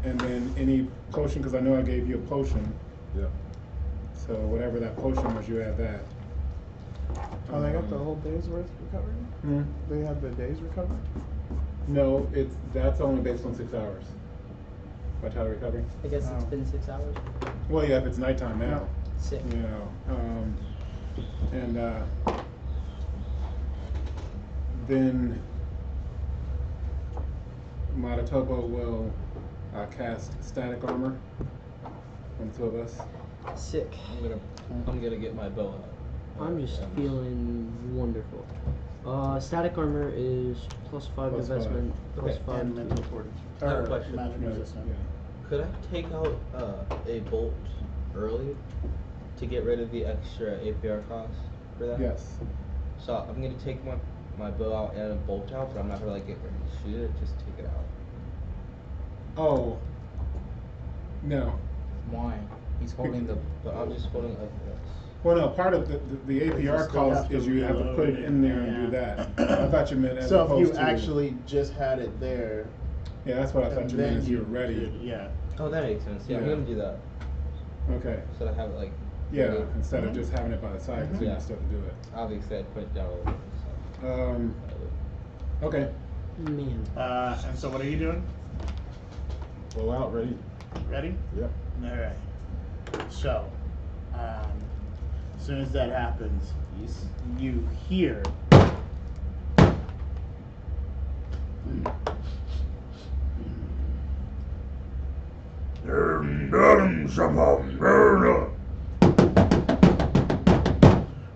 And then any potion, because I know I gave you a potion. Yeah. So whatever that potion was, you add that. Oh, they got the whole day's worth recovery? Hmm? They have the day's recovery? No, that's only based on 6 hours. Vitality recovery. I guess it's Oh. been 6 hours. Well, yeah, if it's nighttime now. Sick. You know, and then Matatobo will cast static armor on the two of us. Sick. I'm gonna get my bow out. I'm just feeling wonderful. Static armor is +5 +5. investment, Okay. +5 And to- mental fortitude. I have a Or question. magic Yeah. resistant. Could I take out a bolt early to get rid of the extra APR cost for that? Yes. So I'm gonna take my bow out and a bolt out, but I'm not gonna like get ready to shoot it. Just take it out. Oh. No. Why? He's holding the. But I'm just holding it like this. Well, no. Part of the You APR still cost have to is you have to put it in there and do that. I thought you meant as So if opposed you to. actually just had it there, Yeah, that's what I thought and you meant. then As you were ready. could- yeah. Oh, that makes sense. Yeah, I'm Yeah. gonna do that. Okay. So I have it like. Yeah. ready. Instead of just having it by the side, because Yeah. you still have to do it. Obviously, I'd put it down a little bit. Okay. Man. And so what are you doing? Blow out, ready? Ready? Yep. All right. So, as soon as that happens, you hear.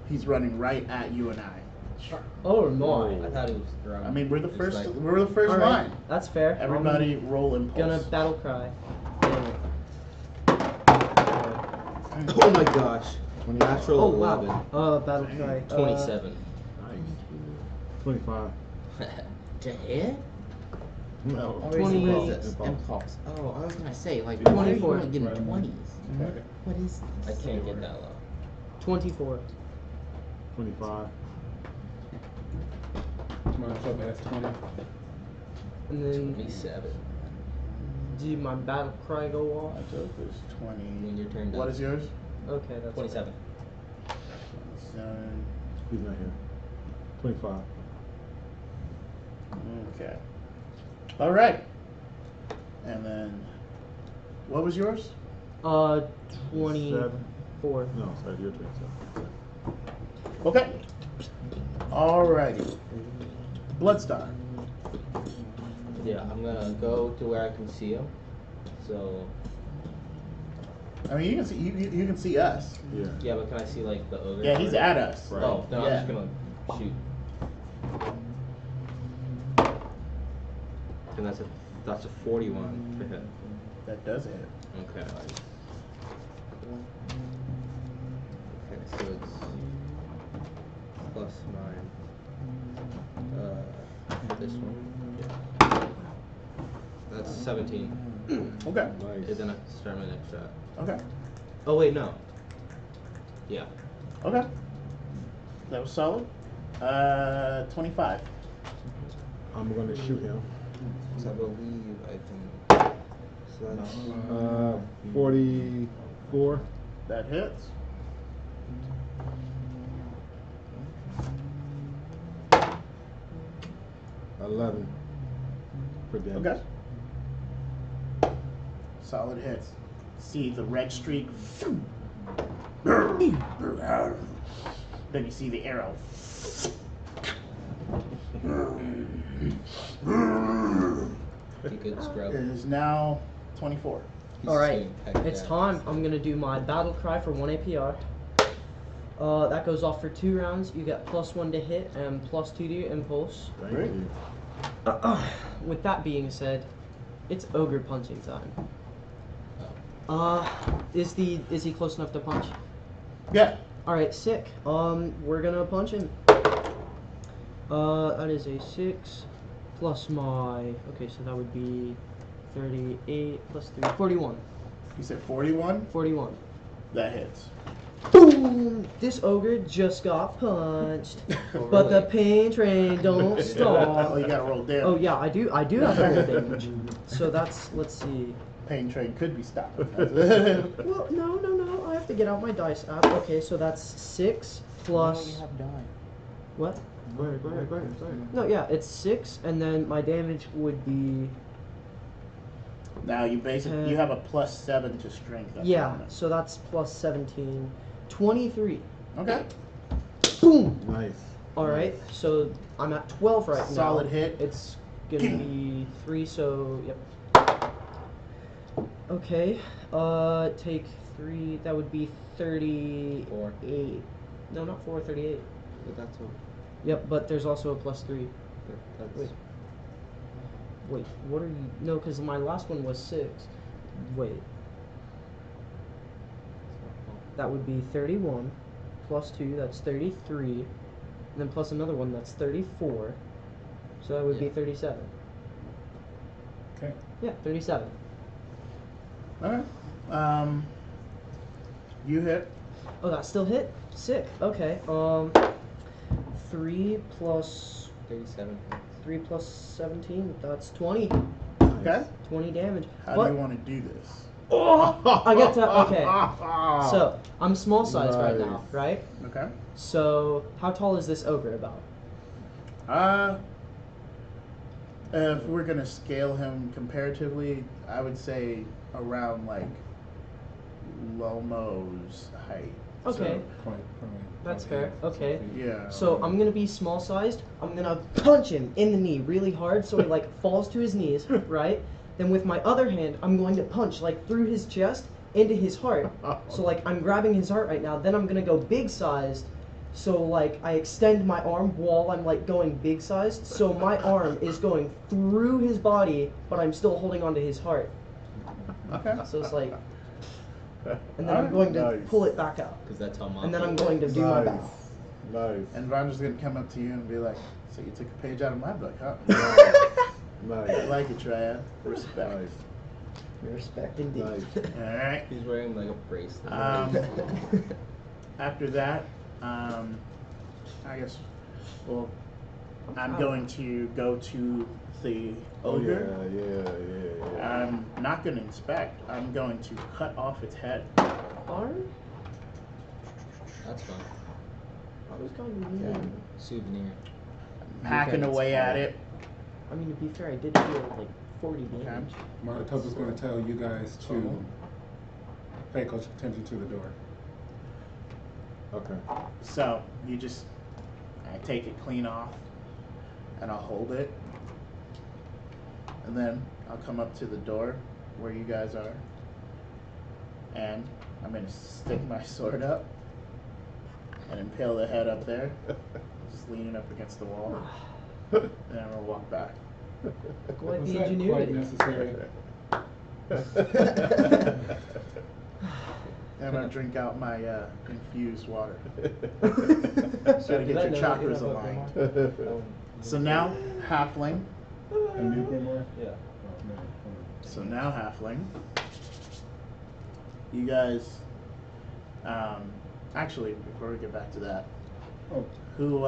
He's running right at you and I. Oh no. I thought it was drunk. I mean, we're the It's first. like- We're the first All right, line. that's fair. Everybody, roll I'm gonna impulse. battle cry. Damn it. Oh my gosh. Natural Oh 11. wow. Battle cry. 27. Nice. 25. To hit? No. Or 20 is it impulse. impulse? Oh, I was gonna say, like, 24. why are you only getting Right. 20s? Okay. What is I this? can't get that low. 24. 25. My club has 20. And then 27. do my battle cry go off? I took this 20. When your turn What does. is yours? Okay, that's 27. 27. He's not here. 25. Okay. All right. And then, what was yours? 24. No, sorry, your turn. Sorry. Okay. Alrighty. Bloodstar. Yeah, I'm gonna go to where I can see him. So, I mean, you can see you can see us. Yeah. yeah, but can I see like the ogre? Yeah, he's at us. Right. Oh, then Yeah. I'm just gonna shoot. And that's a 41 to hit. That does hit. Okay. Okay, so it's plus 9. For this one. Yeah. That's 17. Okay. And Nice. then I start my next shot. Okay. Oh wait, no. Yeah. Okay. That was solid. 25. I'm gonna shoot him. So I believe I can. So that's 44. That hits. $11 for damage. Okay. Solid hits. See the red streak. Then you see the arrow. a good scrub. It is now 24. He's Alright, getting pecked it's at. time. I'm gonna do my battle cry for 1 APR. That goes off for 2 rounds. You get +1 to hit and +2 to your impulse. Thank Great. you. With that being said, it's ogre punching time. Is he close enough to punch? Yeah. Alright, sick. We're gonna punch him. That is a 6 plus my. Okay, so that would be 38 plus 3. 41. You said 41? 41. That hits. Boom! This ogre just got punched. Oh, But the really? pain train don't Oh, stop. you gotta roll damage. Oh yeah, I do have to roll damage. So that's, let's see. Pain train could be stopped. Well, no, I have to get out my dice app. Okay, so that's 6 plus. You have died. What? Go ahead. No, yeah, it's 6, and then my damage would be. Now you basically you have a +7 to strength. at the Yeah, moment. so that's plus 17. 23. Okay. Boom! Nice. Alright, so I'm at 12 right now. Solid hit. It's gonna be 3, so, yep. Okay, take 3, that would be 38. 4. No, not 4, 38. But that's what. Yep, but there's also a +3. That's. Wait. Wait, what are you? No, because my last one was 6. Wait. That would be 31 plus 2, that's 33. And then plus another one, that's 34. So that would be Yeah. 37. Okay. Yeah, 37. Alright. You hit. Oh, that still hit? Sick. Okay. 3 plus 37 points. 3 plus 17, that's 20. Okay. 20 damage. How But do you want to do this? I get to okay. So I'm small size right now, Nice. right? Okay. So how tall is this ogre about? If we're gonna scale him comparatively, I would say around like Lomo's height. Okay. So, That's fair. Okay. Yeah. So I'm gonna be small sized. I'm gonna punch him in the knee really hard so he like falls to his knees, right? Then with my other hand, I'm going to punch like through his chest into his heart. So like I'm grabbing his heart right now. Then I'm gonna go big sized. So like I extend my arm while I'm like going big sized. So my arm is going through his body, but I'm still holding onto his heart. Okay. So it's like, and then I'm going to Nice. pull it back out. Because that's how mom. And then I'm going to do my bow. Nice. And Vandra's gonna come up to you and be like, "So you took a page out of my book, huh? Nice. I like it, Triad. Respect." Nice. Respect indeed. Nice. All right. He's wearing like a bracelet. After that, I guess, well, I'm going to go to the Oh ogre. yeah. I'm not going to inspect. I'm going to cut off its head. Arm? That's fun. I was going to mean. Souvenir. Hacking away at it. I mean, to be fair, I did deal like 40 damage. Maratopa's going to tell you guys to pay close attention to the door. Okay. So you just, I take it clean off, and I'll hold it, and then I'll come up to the door where you guys are, and I'm gonna stick my sword up and impale the head up there, just leaning up against the wall, and I'm gonna walk back. Quite Was the that quite ingenuity. necessary? And I'm gonna drink out my infused water. So Gotta get your chakras aligned. So now, halfling. A new grimoire? Yeah. Oh, no. So now, halfling. You guys. Actually, before we get back to that, Oh, who?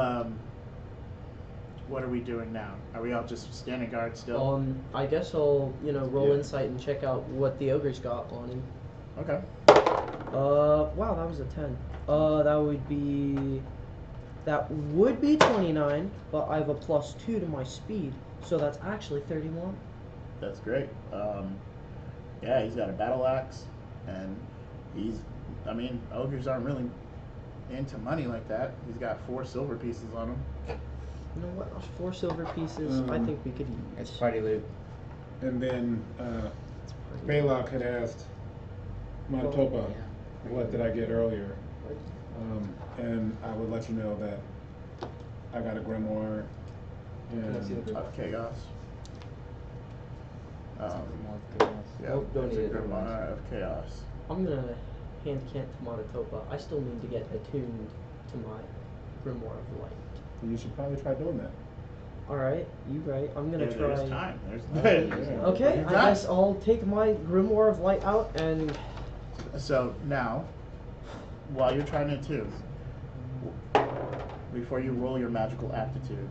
What are we doing now? Are we all just standing guard still? I guess I'll, roll Yeah. insight and check out what the ogre's got on him. Okay. Wow, that was a 10. That would be 29, but I have a +2 to my speed, so that's actually 31. That's great. Yeah, he's got a battle axe, and ogres aren't really into money like that. He's got 4 silver pieces on him. You know what? 4 silver pieces, I think we could use. It's party loot. and then It's pretty- Belac had asked Maratopa, Yeah. what did I get earlier? And I would let you know that I got a grimoire Can I see the and grimoire? Of chaos. Yeah, Nope, don't it's a need it. grimoire of chaos. I'm gonna hand cant to Maratopa. I still need to get attuned to my Grimoire of Light. you should probably try doing that. Alright, you right. I'm gonna Yeah, try. There's time. There's Yeah. Okay, You I got guess I'll take my Grimoire of Light out and. So now, while you're trying to attune, before you roll your magical aptitude,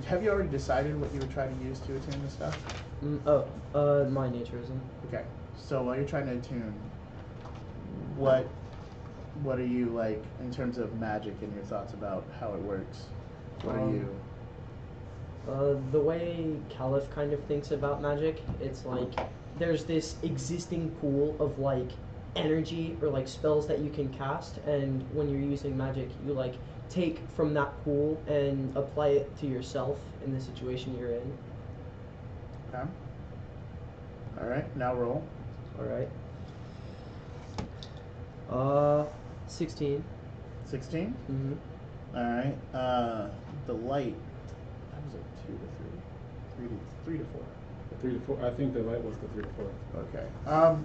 have you already decided what you were trying to use to attune this stuff? My naturism. Okay. So while you're trying to attune, what are you like in terms of magic and your thoughts about how it works? What are you? The way Kaliff kind of thinks about magic, it's like there's this existing pool of like energy or like spells that you can cast, and when you're using magic, you like take from that pool and apply it to yourself in the situation you're in. Okay. All right. Now roll. All right. 16. 16. Mm-hmm. All right. The light. That was like 2 to 3. 3 to 4. 3 to 4. I think the light was the 3 to 4. Okay.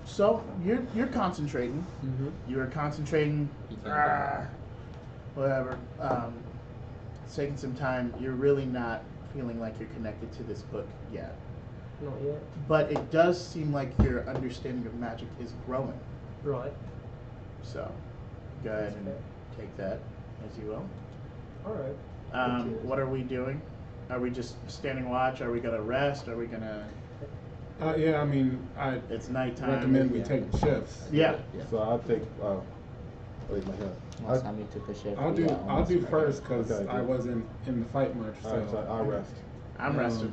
So you're concentrating. Mm-hmm. You are concentrating. Whatever. It's taking some time. You're really not feeling like you're connected to this book yet. Not yet. But it does seem like your understanding of magic is growing. Right. So go ahead and take that as you will. All right. What are we doing? Are we just standing watch? Are we gonna rest? Are we gonna? Yeah, I mean, I It's nighttime. recommend we Yeah. take shifts. Yeah. So I'll take. Wait, my hand. Last time we took a shift. I'll we do got I'll almost do ready. first because Okay, I good. wasn't in the fight much. All right, so I'll rest. I'm resting.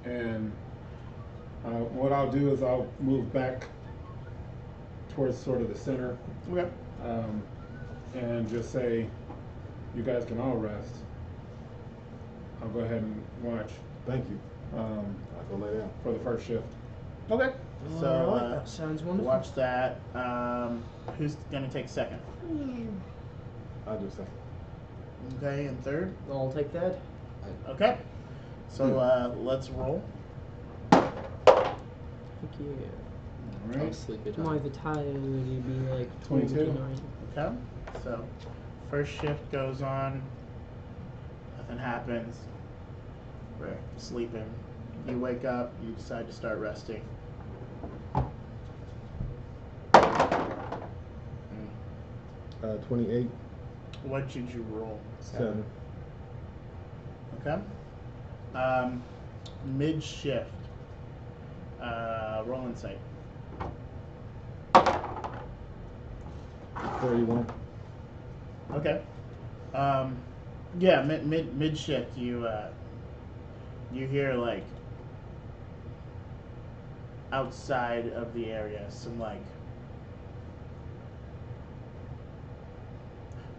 And what I'll do is I'll move back towards sort of the center, Okay. and just say, you guys can all rest. I'll go ahead and watch Thank you. um, I'll go lay down. for the first shift. Okay. So Alright, that sounds wonderful. watch that. Who's gonna take second? I'll do second. Okay, and third. I'll take that. Okay. So let's roll. Thank you. All I'll right. sleep it My off. vitality would be like 22. 29. Okay. So first shift goes on. Nothing happens. We're sleeping. You wake up. You decide to start resting. 28, What did you roll? 7. Okay. Mid shift. Roll insight. 31. Okay. Yeah, mid shift. You hear like outside of the area some like,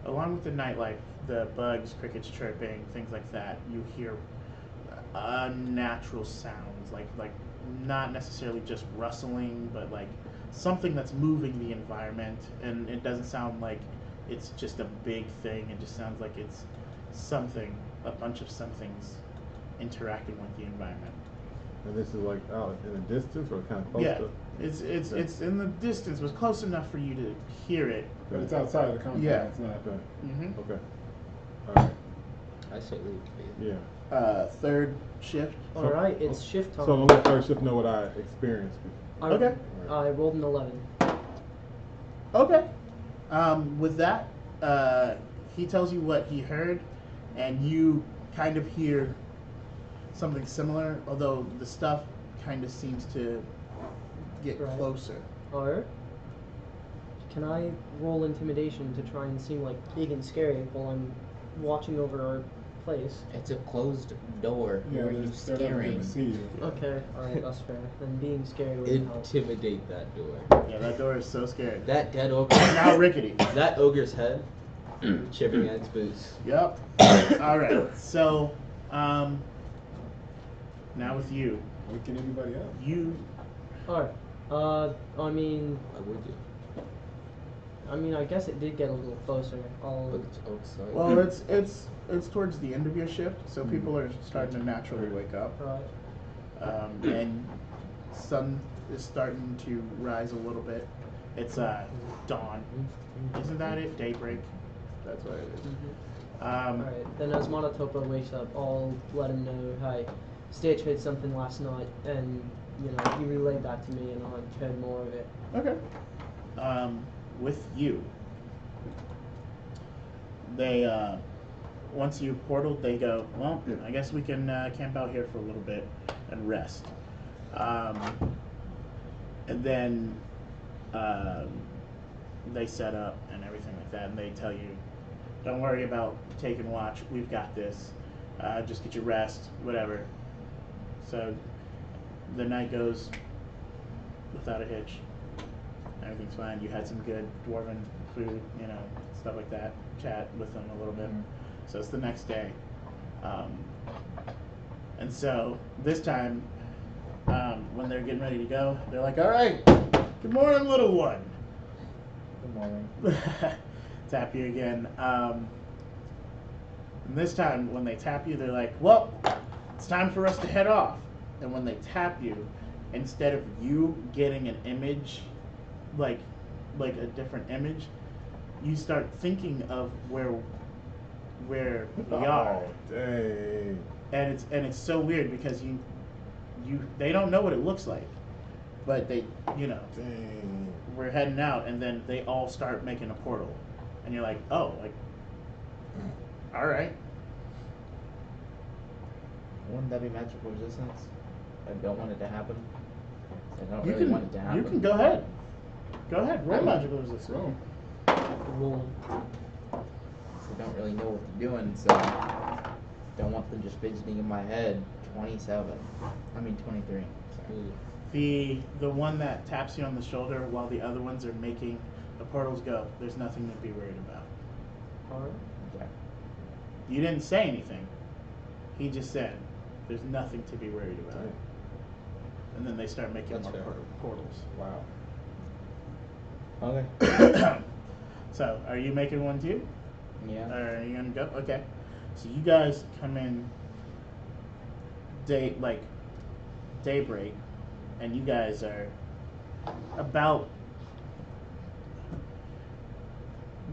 along with the nightlife, the bugs, crickets chirping, things like that. You hear unnatural sounds, like not necessarily just rustling, but like something that's moving the environment, and it doesn't sound like it's just a big thing. It just sounds like it's something, a bunch of somethings interacting with the environment. And this is like out in the distance or kind of close Yeah, to? it's in the distance, but close enough for you to hear it. But it's outside of the compound. Yeah. It's not. Okay. Mm-hmm. Okay. All right. I say leave. Yeah. Third shift. All right, it's shift time. So I'll let first shift know what I experienced. Okay. I rolled an 11. Okay. With that, he tells you what he heard, and you kind of hear something similar, although the stuff kind of seems to get Right. closer. Or can I roll intimidation to try and seem like big and scary while I'm watching over our place? It's a closed door. Yeah, Who are you they're not going scaring? to see you. Okay, alright, that's fair. Then being scary would help. Intimidate that door. Yeah, that door is so scary. That dead ogre. Now rickety. That ogre's head. Chipping at its boots. Yep. All right. So, now with you, Waking anybody up? you Alright. I mean, Why would you? I guess it did get a little closer. But it's outside. well, it's towards the end of your shift, so people are starting to naturally wake up. Right. And sun is starting to rise a little bit. It's dawn. Isn't that it? Daybreak. That's what it is. Alright, then as Monotopa wakes up, I'll let him know, hey, Stitch heard something last night, and, he relayed that to me, and I've heard more of it. Okay. With you, they once you portaled, they go, well, I guess we can camp out here for a little bit and rest. And then they set up and everything like that, and they tell you, don't worry about taking watch, we've got this. Just get your rest, whatever. So the night goes without a hitch. Everything's fine. You had some good dwarven food, stuff like that. Chat with them a little bit. So it's the next day. And so this time, when they're getting ready to go, they're like, all right, good morning, little one. Good morning. Tap you again. And this time, when they tap you, they're like, well, it's time for us to head off. And when they tap you, instead of you getting an image, like a different image, you start thinking of where we are. Oh, dang. And it's so weird because they don't know what it looks like, but they, Dang. we're heading out, and then they all start making a portal, and you're like, oh, like, all right. Wouldn't that be magical resistance? I don't want it to happen. I don't You really can want it to happen. you can go ahead. Go ahead. Roll magical resistance. Roll. Roll. I don't really know what they're doing, so don't want them just fidgeting in my head. 27. I mean 23. Sorry. Ooh. The one that taps you on the shoulder while the other ones are making the portals go. There's nothing to be worried about. Alright. Okay. You didn't say anything. He just said, "There's nothing to be worried about." Dang. And then they start making That's more fair. portals. Wow. Okay. So, are you making one too? Yeah. Or are you gonna go? Okay. So you guys come in daybreak, and you guys are about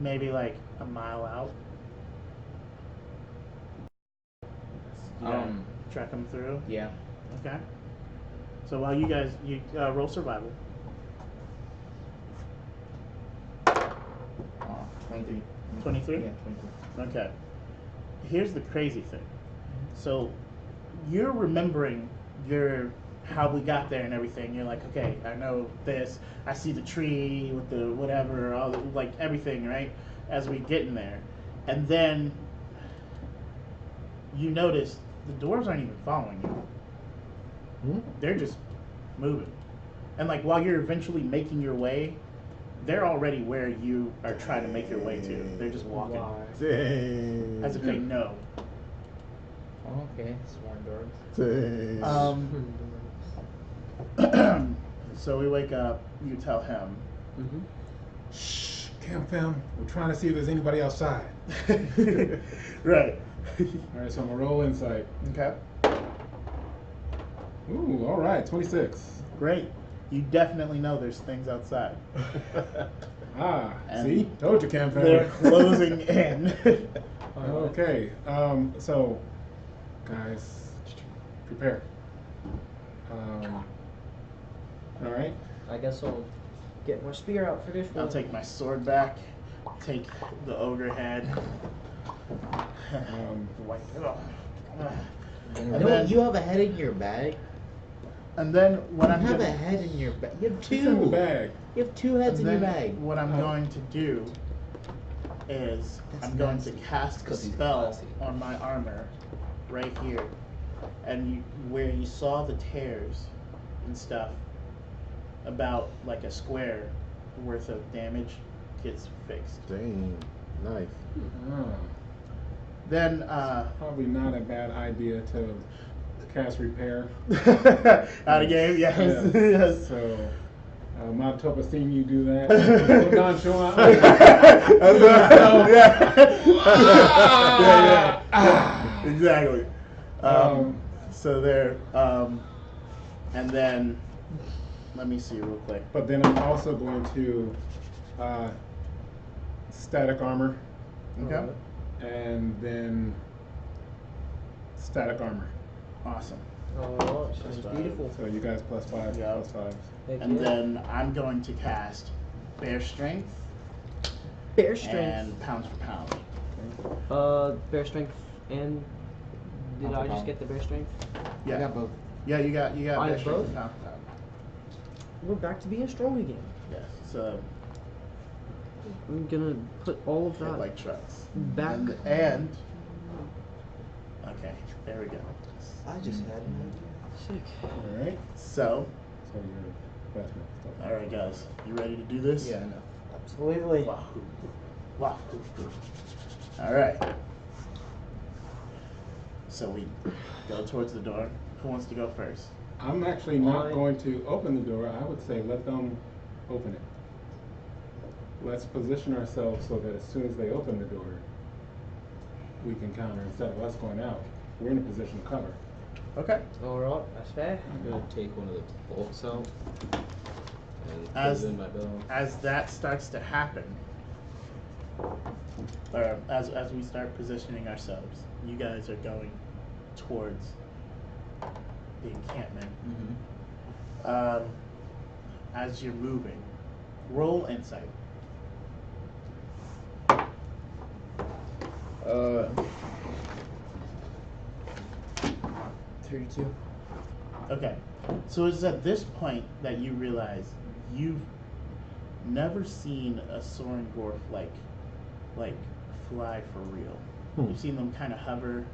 maybe like a mile out. You gotta track them through. Yeah. Okay. So while you guys roll survival. 23. 23? Yeah, 23. Okay. Here's the crazy thing. So you're remembering how we got there and everything. You're like, okay, I know this. I see the tree with the whatever, all the, like everything, right? As we get in there, and then you notice the doors aren't even following you. They're just moving, and like while you're eventually making your way, they're already where you are trying to make your way to. They're just walking Why? Dang. as if they know. Oh, okay. Sworn doors. Dang. So we wake up. You tell him. Mm-hmm. Shh, Camp Fam, we're trying to see if there's anybody outside. Right. All right, so I'm gonna roll insight. Okay. Ooh, all right, 26. Great. You definitely know there's things outside. Ah, And see, told you, Camp Fam. They're closing in. Okay, so guys, prepare. All right. I guess I'll get my spear out for this one. I'll take my sword back. Take the ogre head. Wipe it off. And No, then, you have a head in your bag. and then what You I'm have a gonna, head in your bag. You have It's in the two. bag. You have two heads and in your then bag. what I'm going to do is That's I'm going nasty. to cast a Because he's spell classy. on my armor right here, and where you saw the tears and stuff, about like a square worth of damage gets fixed. Dang. Nice. Ah, Then probably not a bad idea to cast repair. out of game, yes. Yeah. Yes. So, Matopa seeing you do that. Nonchalant. Yeah. Exactly. So there, and then let me see real quick. But then I'm also going to static armor, Okay. and then static armor. Awesome. Oh, sounds beautiful. So you guys +5, Yeah. +5. Heck And yeah. then I'm going to cast Bear Strength Bear strength. and Pounds for Pound. Bear strength and did I just get the bear strength? Yeah. I got both. Yeah, you got I Bear have Strength both? and Pound for Pound. We're back to being strong again. Yes. So I'm gonna put all of hit that like trucks. back. And okay, there we go. I just had an Sick. All right. So, So your best stuff. all right, guys, you ready to do this? idea. Yeah, I know. Absolutely. Wahoo. Wahoo. All right. So we go towards the door. Who wants to go first? I'm actually not Why? going to open the door. I would say let them open it. Let's position ourselves so that as soon as they open the door, we can counter instead of us going out. We're in a position to cover. Okay. Alright, that's fair. I'm gonna take one of the bolts out and put As- it in my belt. As that starts to happen, or as we start positioning ourselves, you guys are going towards the encampment. Mm-hmm. As you're moving, roll insight. 32. Okay, so it's at this point that you realize you've never seen a soaring dwarf like fly for real. You've seen them kind of hover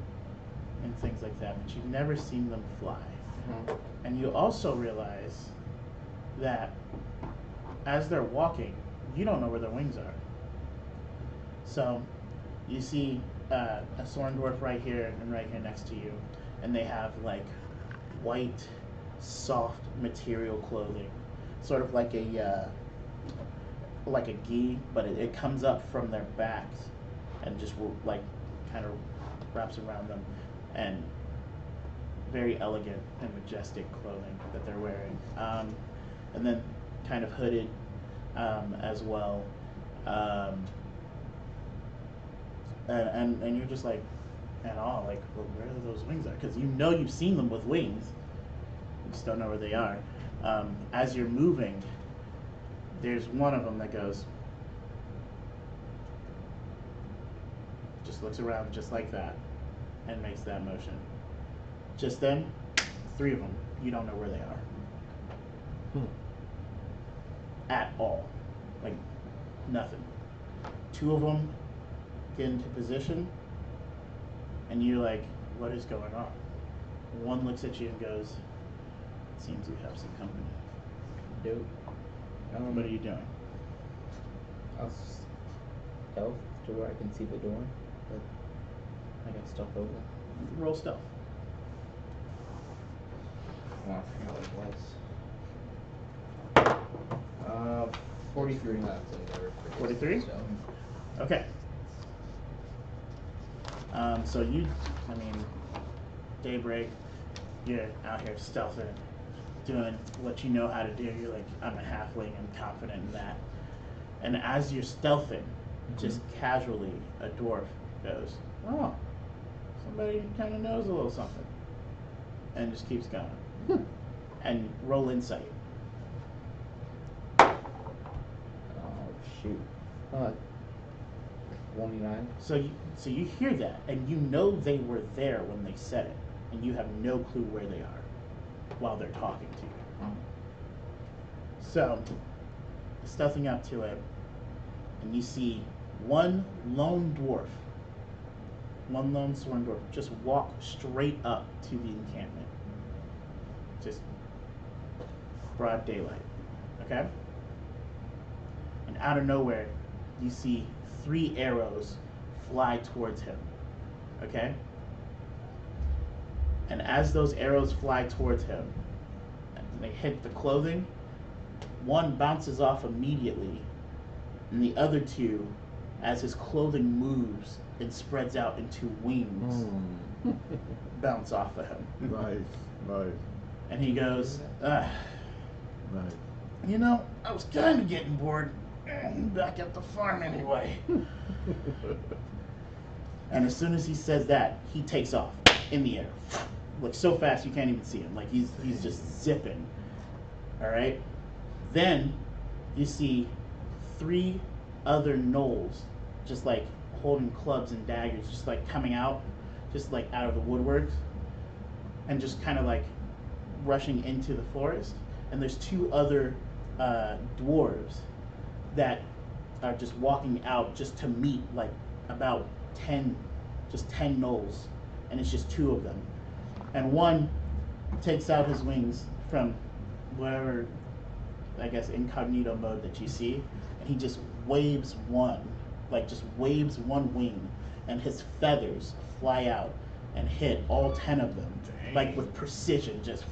and things like that, but you've never seen them fly. And you also realize that as they're walking, you don't know where their wings are. So you see a soaring dwarf right here and right here next to you, and they have like white, soft material clothing, sort of like a gi, but it comes up from their backs and just like kind of wraps around them, and very elegant and majestic clothing that they're wearing, and then kind of hooded as well, and you're just like at all like, well, where are those wings are? Because you know you've seen them with wings, you just don't know where they are. As you're moving, there's one of them that goes, just looks around just like that and makes that motion. Just then, 3 of them, you don't know where they are. At all. Like, nothing. 2 of them get into position, and you're like, what is going on? One looks at you and goes, it seems we have some company. Dope. What are you doing? I'll stealth to where I can see the door, but I got stealth over. Roll stealth. Oh, I forgot what it was. 43. 43? Okay. So you, I mean, daybreak, you're out here stealthing, doing what you know how to do. You're like, I'm a halfling, I'm confident in that. And as you're stealthing, just casually, a dwarf goes, oh, somebody kind of knows a little something. And just keeps going. And roll insight. Oh, shoot. 29. So you hear that, and you know they were there when they said it, and you have no clue where they are while they're talking to you. So, stealthing up to it, and you see one lone sworn dwarf, just walk straight up to the encampment. Just broad daylight, okay? And out of nowhere, you see 3 arrows fly towards him, okay? And as those arrows fly towards him, and they hit the clothing, one bounces off immediately, and the other 2, as his clothing moves and spreads out into wings, bounce off of him. Nice. And he goes, Nice. you know, I was kind of getting bored back at the farm anyway. And as soon as he says that, he takes off in the air, like so fast you can't even see him. Like he's just zipping. All right. Then you see 3 other gnolls, just like holding clubs and daggers, just like coming out, just like out of the woodworks, and just kind of like rushing into the forest. And there's 2 other dwarves that are just walking out just to meet like about 10 gnolls, and it's just 2 of them. And one takes out his wings from wherever, I guess, incognito mode that you see, and he just waves one wing, and his feathers fly out and hit all 10 of them, like with precision, just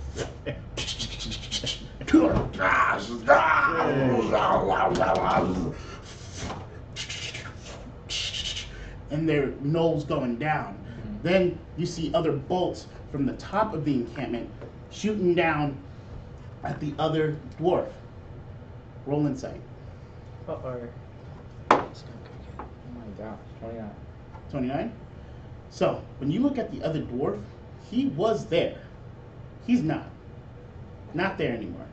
and their gnolls going down. Then you see other bolts from the top of the encampment, shooting down at the other dwarf. Roll insight. Uh-oh. Oh my gosh, 29. 29. So, when you look at the other dwarf, he was there. He's not. Not there anymore.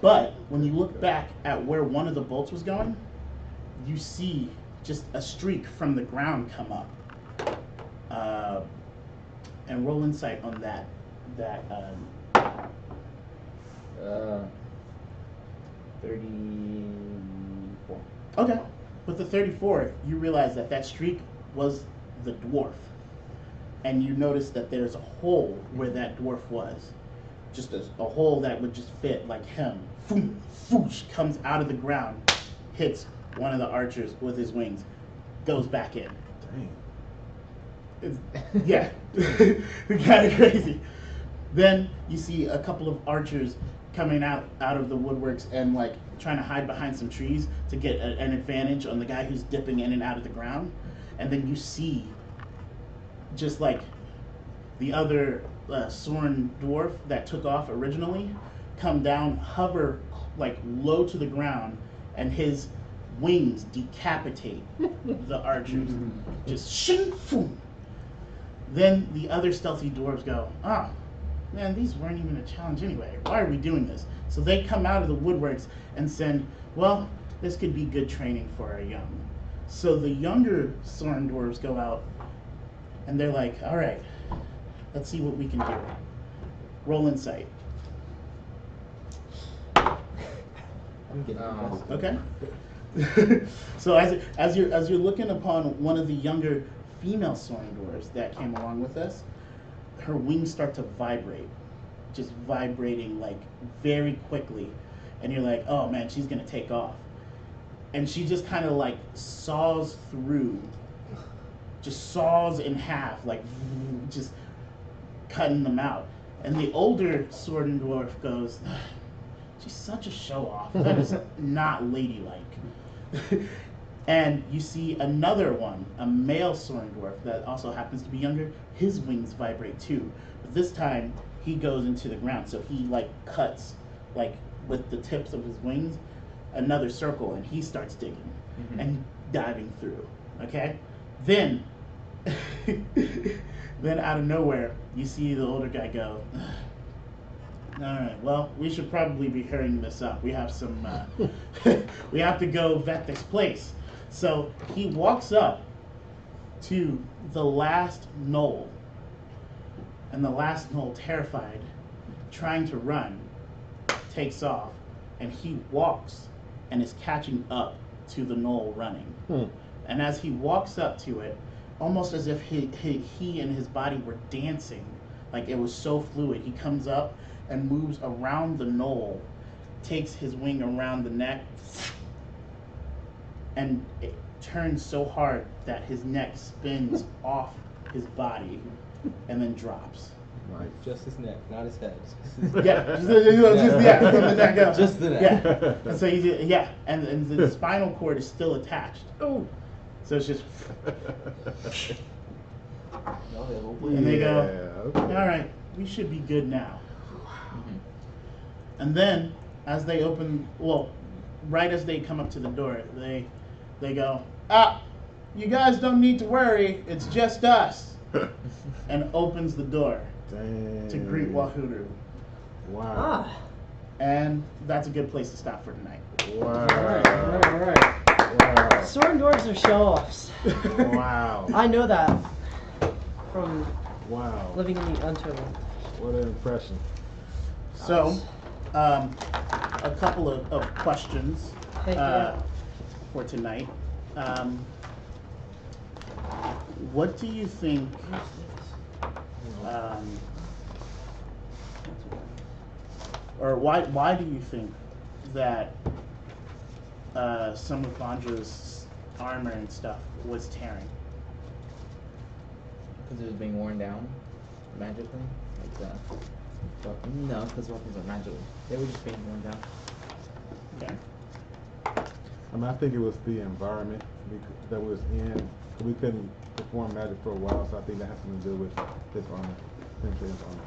But when you look back at where one of the bolts was going, you see just a streak from the ground come up. And roll insight on that. 34. Okay. With the 34, you realize that that streak was the dwarf. And you notice that there's a hole where that dwarf was. Just a hole that would just fit like him. Foom, foosh, comes out of the ground, hits one of the archers with his wings, goes back in. Dang. Yeah, kind of crazy. Then you see a couple of archers coming out of the woodworks and like trying to hide behind some trees to get an advantage on the guy who's dipping in and out of the ground. And then you see just like the other Soren dwarf that took off originally come down, hover like low to the ground, and his wings decapitate the archers. Just shing, boom. Then the other stealthy dwarves go, ah, man, these weren't even a challenge anyway. Why are we doing this? So they come out of the woodworks and send, well, this could be good training for our young. So the younger Soren dwarves go out and they're like, all right, let's see what we can do. Roll insight. I'm getting Okay. So as you're looking upon one of the younger female Soren dwarves that came along with us, her wings start to vibrate, just vibrating like very quickly, and you're like, oh man, she's gonna take off, and she just kind of like saws through, just saws in half, like just cutting them out, and the older Soren dwarf goes, she's such a show off. That is not ladylike. And you see another one, a male Soren dwarf that also happens to be younger. His wings vibrate too, but this time he goes into the ground. So he like cuts, like with the tips of his wings, another circle, and he starts digging and diving through. Okay, then then out of nowhere you see the older guy go, all right, well, we should probably be hurrying this up. We have some, we have to go vet this place. So he walks up to the last knoll, and the last knoll, terrified, trying to run, takes off, and he walks and is catching up to the knoll running. And as he walks up to it, almost as if he and his body were dancing, like it was so fluid, he comes up and moves around the knoll, takes his wing around the neck, and it turns so hard that his neck spins off his body and then drops. Nice. Just his neck, not his head. Yeah, just from the neck up. Just the neck. Yeah, and so and the spinal cord is still attached. Oh. So it's just, And and they go, okay. all right, we should be good now. And then, as they open, well, right as they come up to the door, they go, you guys don't need to worry, it's just us. And opens the door Dang. to greet Wahuru. Wow. Ah. And that's a good place to stop for tonight. Wow. All right. Wow. Soren dwarves are show-offs. Wow. I know that from Wow. living in the Untold. What an impression. So, a couple of questions Heck yeah. for tonight. What do you think? Or why do you think that some of Vandra's armor and stuff was tearing? Because it was being worn down magically? Like that. But no, because weapons are magical. They were just being worn down. Okay. I mean, I think it was the environment that was in. We couldn't perform magic for a while, so I think that has something to do with His armor. Into his armor.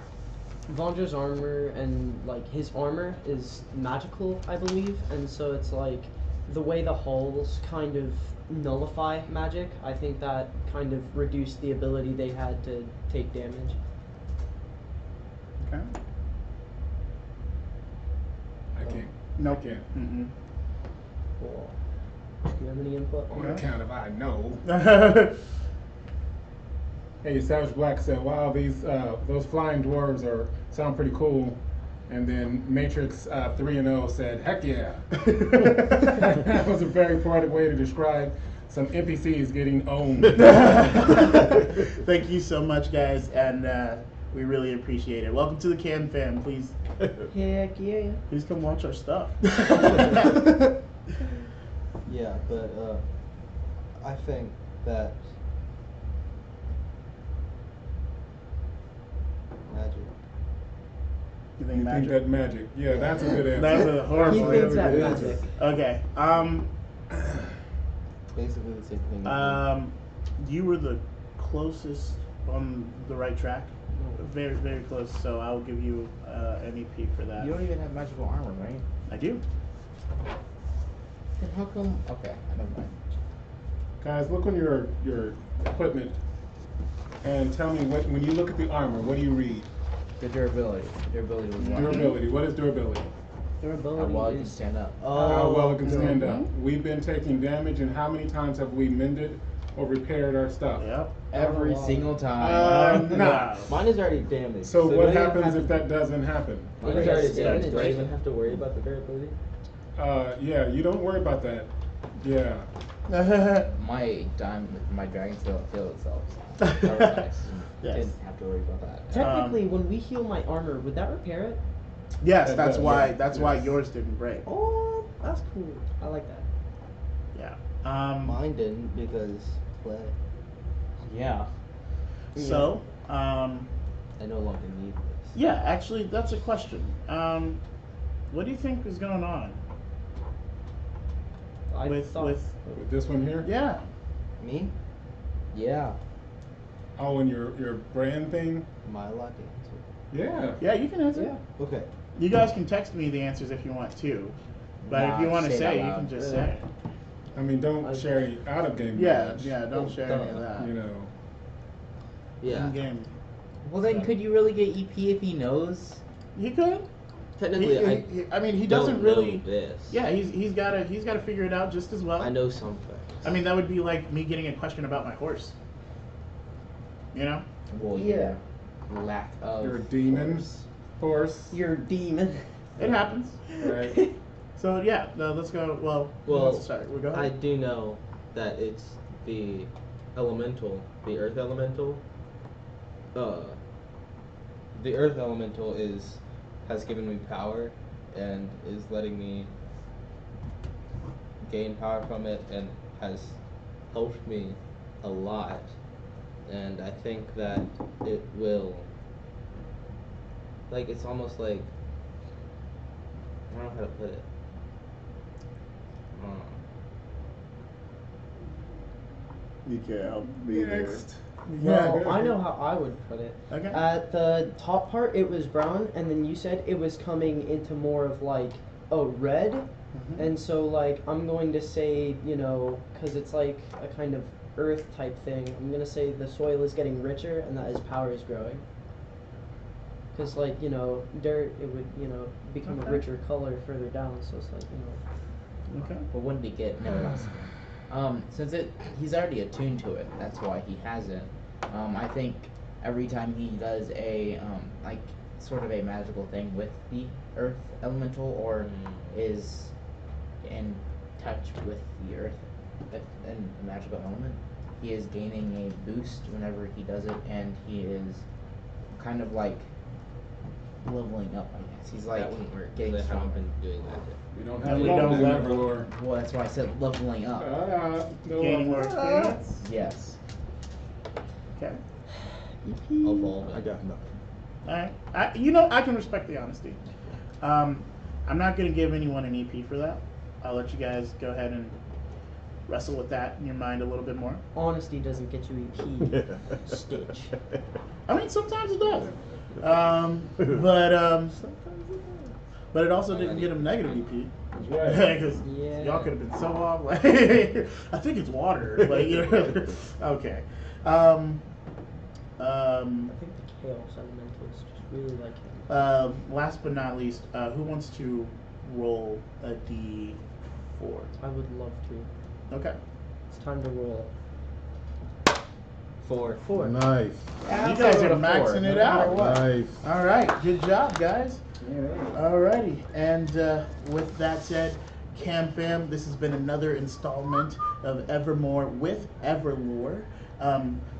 Vandra's armor and like his armor is magical, I believe, and so it's like the way the hulls kind of nullify magic. I think that kind of reduced the ability they had to take damage. Okay. I can't. Nope. I can't. Mm-mm. Cool. Do you have any input? On account of I know. Hey, Savage Black said, "Wow, those flying dwarves sound pretty cool." And then Matrix 3 said, "Heck yeah!" That was a very poetic way to describe some NPCs getting owned. Thank you so much, guys, and we really appreciate it. Welcome to the Can Fam. Please, Heck yeah. please come watch our stuff. Yeah, but I think that magic. You think You magic? think that magic? Yeah, that's a good answer. That's a horrible He thinks answer. that magic. Okay. Basically the same thing. You were the closest on the right track. Very, very close. So I'll give you an EP for that. You don't even have magical armor, right? I do. Then how come? Okay, never mind. Guys, look on your equipment and tell me when you look at the armor, what do you read? The durability. Durability was one. Durability. What is durability? How Durability well it can is stand up. How well it can stand mhm. up. We've been taking damage, and how many times have we mended or repaired our stuff? Yep. Every single time. Nah. Mine is already damaged. So do what I even happens have if to- that doesn't happen? Mine is already Yes, damaged. Do I damage. even have to worry about the durability? Yeah, you don't worry about that. Yeah. My dragon still healed itself. That was nice. Yes. Didn't have to worry about that. Technically, when we heal my armor, would that repair it? Yes, That that's does, why. yeah. That's why Yes. yours didn't break. Oh, that's cool. I like that. Yeah. Mine didn't because play. Yeah. So, I no longer need this. yeah. Actually, that's a question. What do you think is going on I with thought, with? With this one here? Yeah. Me? Yeah. Oh, and your brand thing? Am I allowed to answer? Yeah. Yeah, you can answer. Yeah. Okay. You guys can text me the answers if you want to, but if you Nah, want to say it say, out you loud. can just Yeah. say. I mean, don't share any out of game Yeah, knowledge. yeah. Don't share any of that. You know. Yeah. In game. Well, then, could you really get EP if he knows? He could. Technically, I mean, he don't doesn't know really. this. Yeah, he's gotta figure it out just as well. I know some things. I mean, that would be like me getting a question about my horse. You know? Well, Yeah. your lack of. Your demon force. You're a demon. It happens. Right. So yeah, no, let's go. Well, Well, let's start. We're going. I do know that it's the elemental, the earth elemental. The earth elemental has given me power and is letting me gain power from it and has helped me a lot. And I think that it will, like, it's almost like, I don't know how to put it. You can't help me there. Next. Well, I know how I would put it. Okay. At the top part, it was brown, and then you said it was coming into more of like a red. Mhm. And so, like, I'm going to say, you know, because it's like a kind of earth type thing, I'm going to say the soil is getting richer and that his power is growing. Because, like, you know, dirt, it would, you know, become Okay. a richer color further down. So it's like, you know. Okay. But when did he get? No, since he's already attuned to it. That's why he has it. I think every time he does a like sort of a magical thing with the earth elemental or is in touch with the earth and the magical element, he is gaining a boost whenever he does it, and he is kind of like leveling up. I guess he's like that wouldn't work. getting 'Cause I haven't stronger. been doing that yet. We don't No, have we levels don't in level. EverLore. Well, that's why I said leveling up. No Gaining more levels. experience. Yes. Okay. Evolve I it. got nothing. All right. You know, I can respect the honesty. I'm not gonna give anyone an EP for that. I'll let you guys go ahead and wrestle with that in your mind a little bit more. Honesty doesn't get you EP. Stitch. I mean, sometimes it does. But it also didn't get him negative EP. That's right. Because Yeah. y'all could have been so off. Like, I think it's water. Like, you know. Okay. I think the Chaos Elementals just really like him. Last but not least, who wants to roll a D4? I would love to. Okay. It's time to roll. 4. 4. Nice. You guys are maxing it out. Nice. All right. Good job, guys. Yeah. Alrighty, and with that said, Cam Fam, this has been another installment of EverMore with EverLore.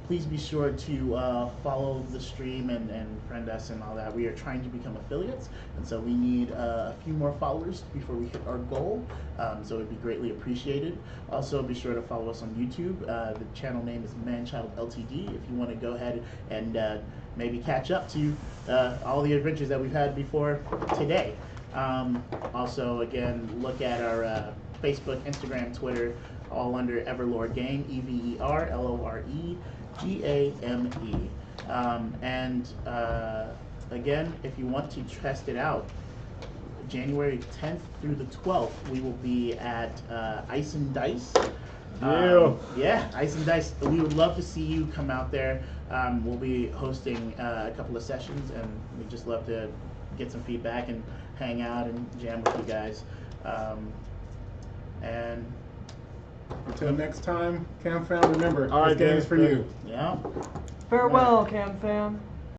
Please be sure to follow the stream and friend us and all that. We are trying to become affiliates, and so we need a few more followers before we hit our goal. So it'd be greatly appreciated. Also, be sure to follow us on YouTube. The channel name is Manchild Ltd. If you want to go ahead and maybe catch up to all the adventures that we've had before today. Also, again, look at our Facebook, Instagram, Twitter, all under EverLore Game, EverLore Game. And again, if you want to test it out, January 10th through the 12th, we will be at Ice and Dice. Yeah, Ice and Dice. We would love to see you come out there. We'll be hosting a couple of sessions, and we'd just love to get some feedback and hang out and jam with you guys. And Until next time, Cam Fam, remember, All right, this game is for guys. you. yeah. Farewell, Cam Fam.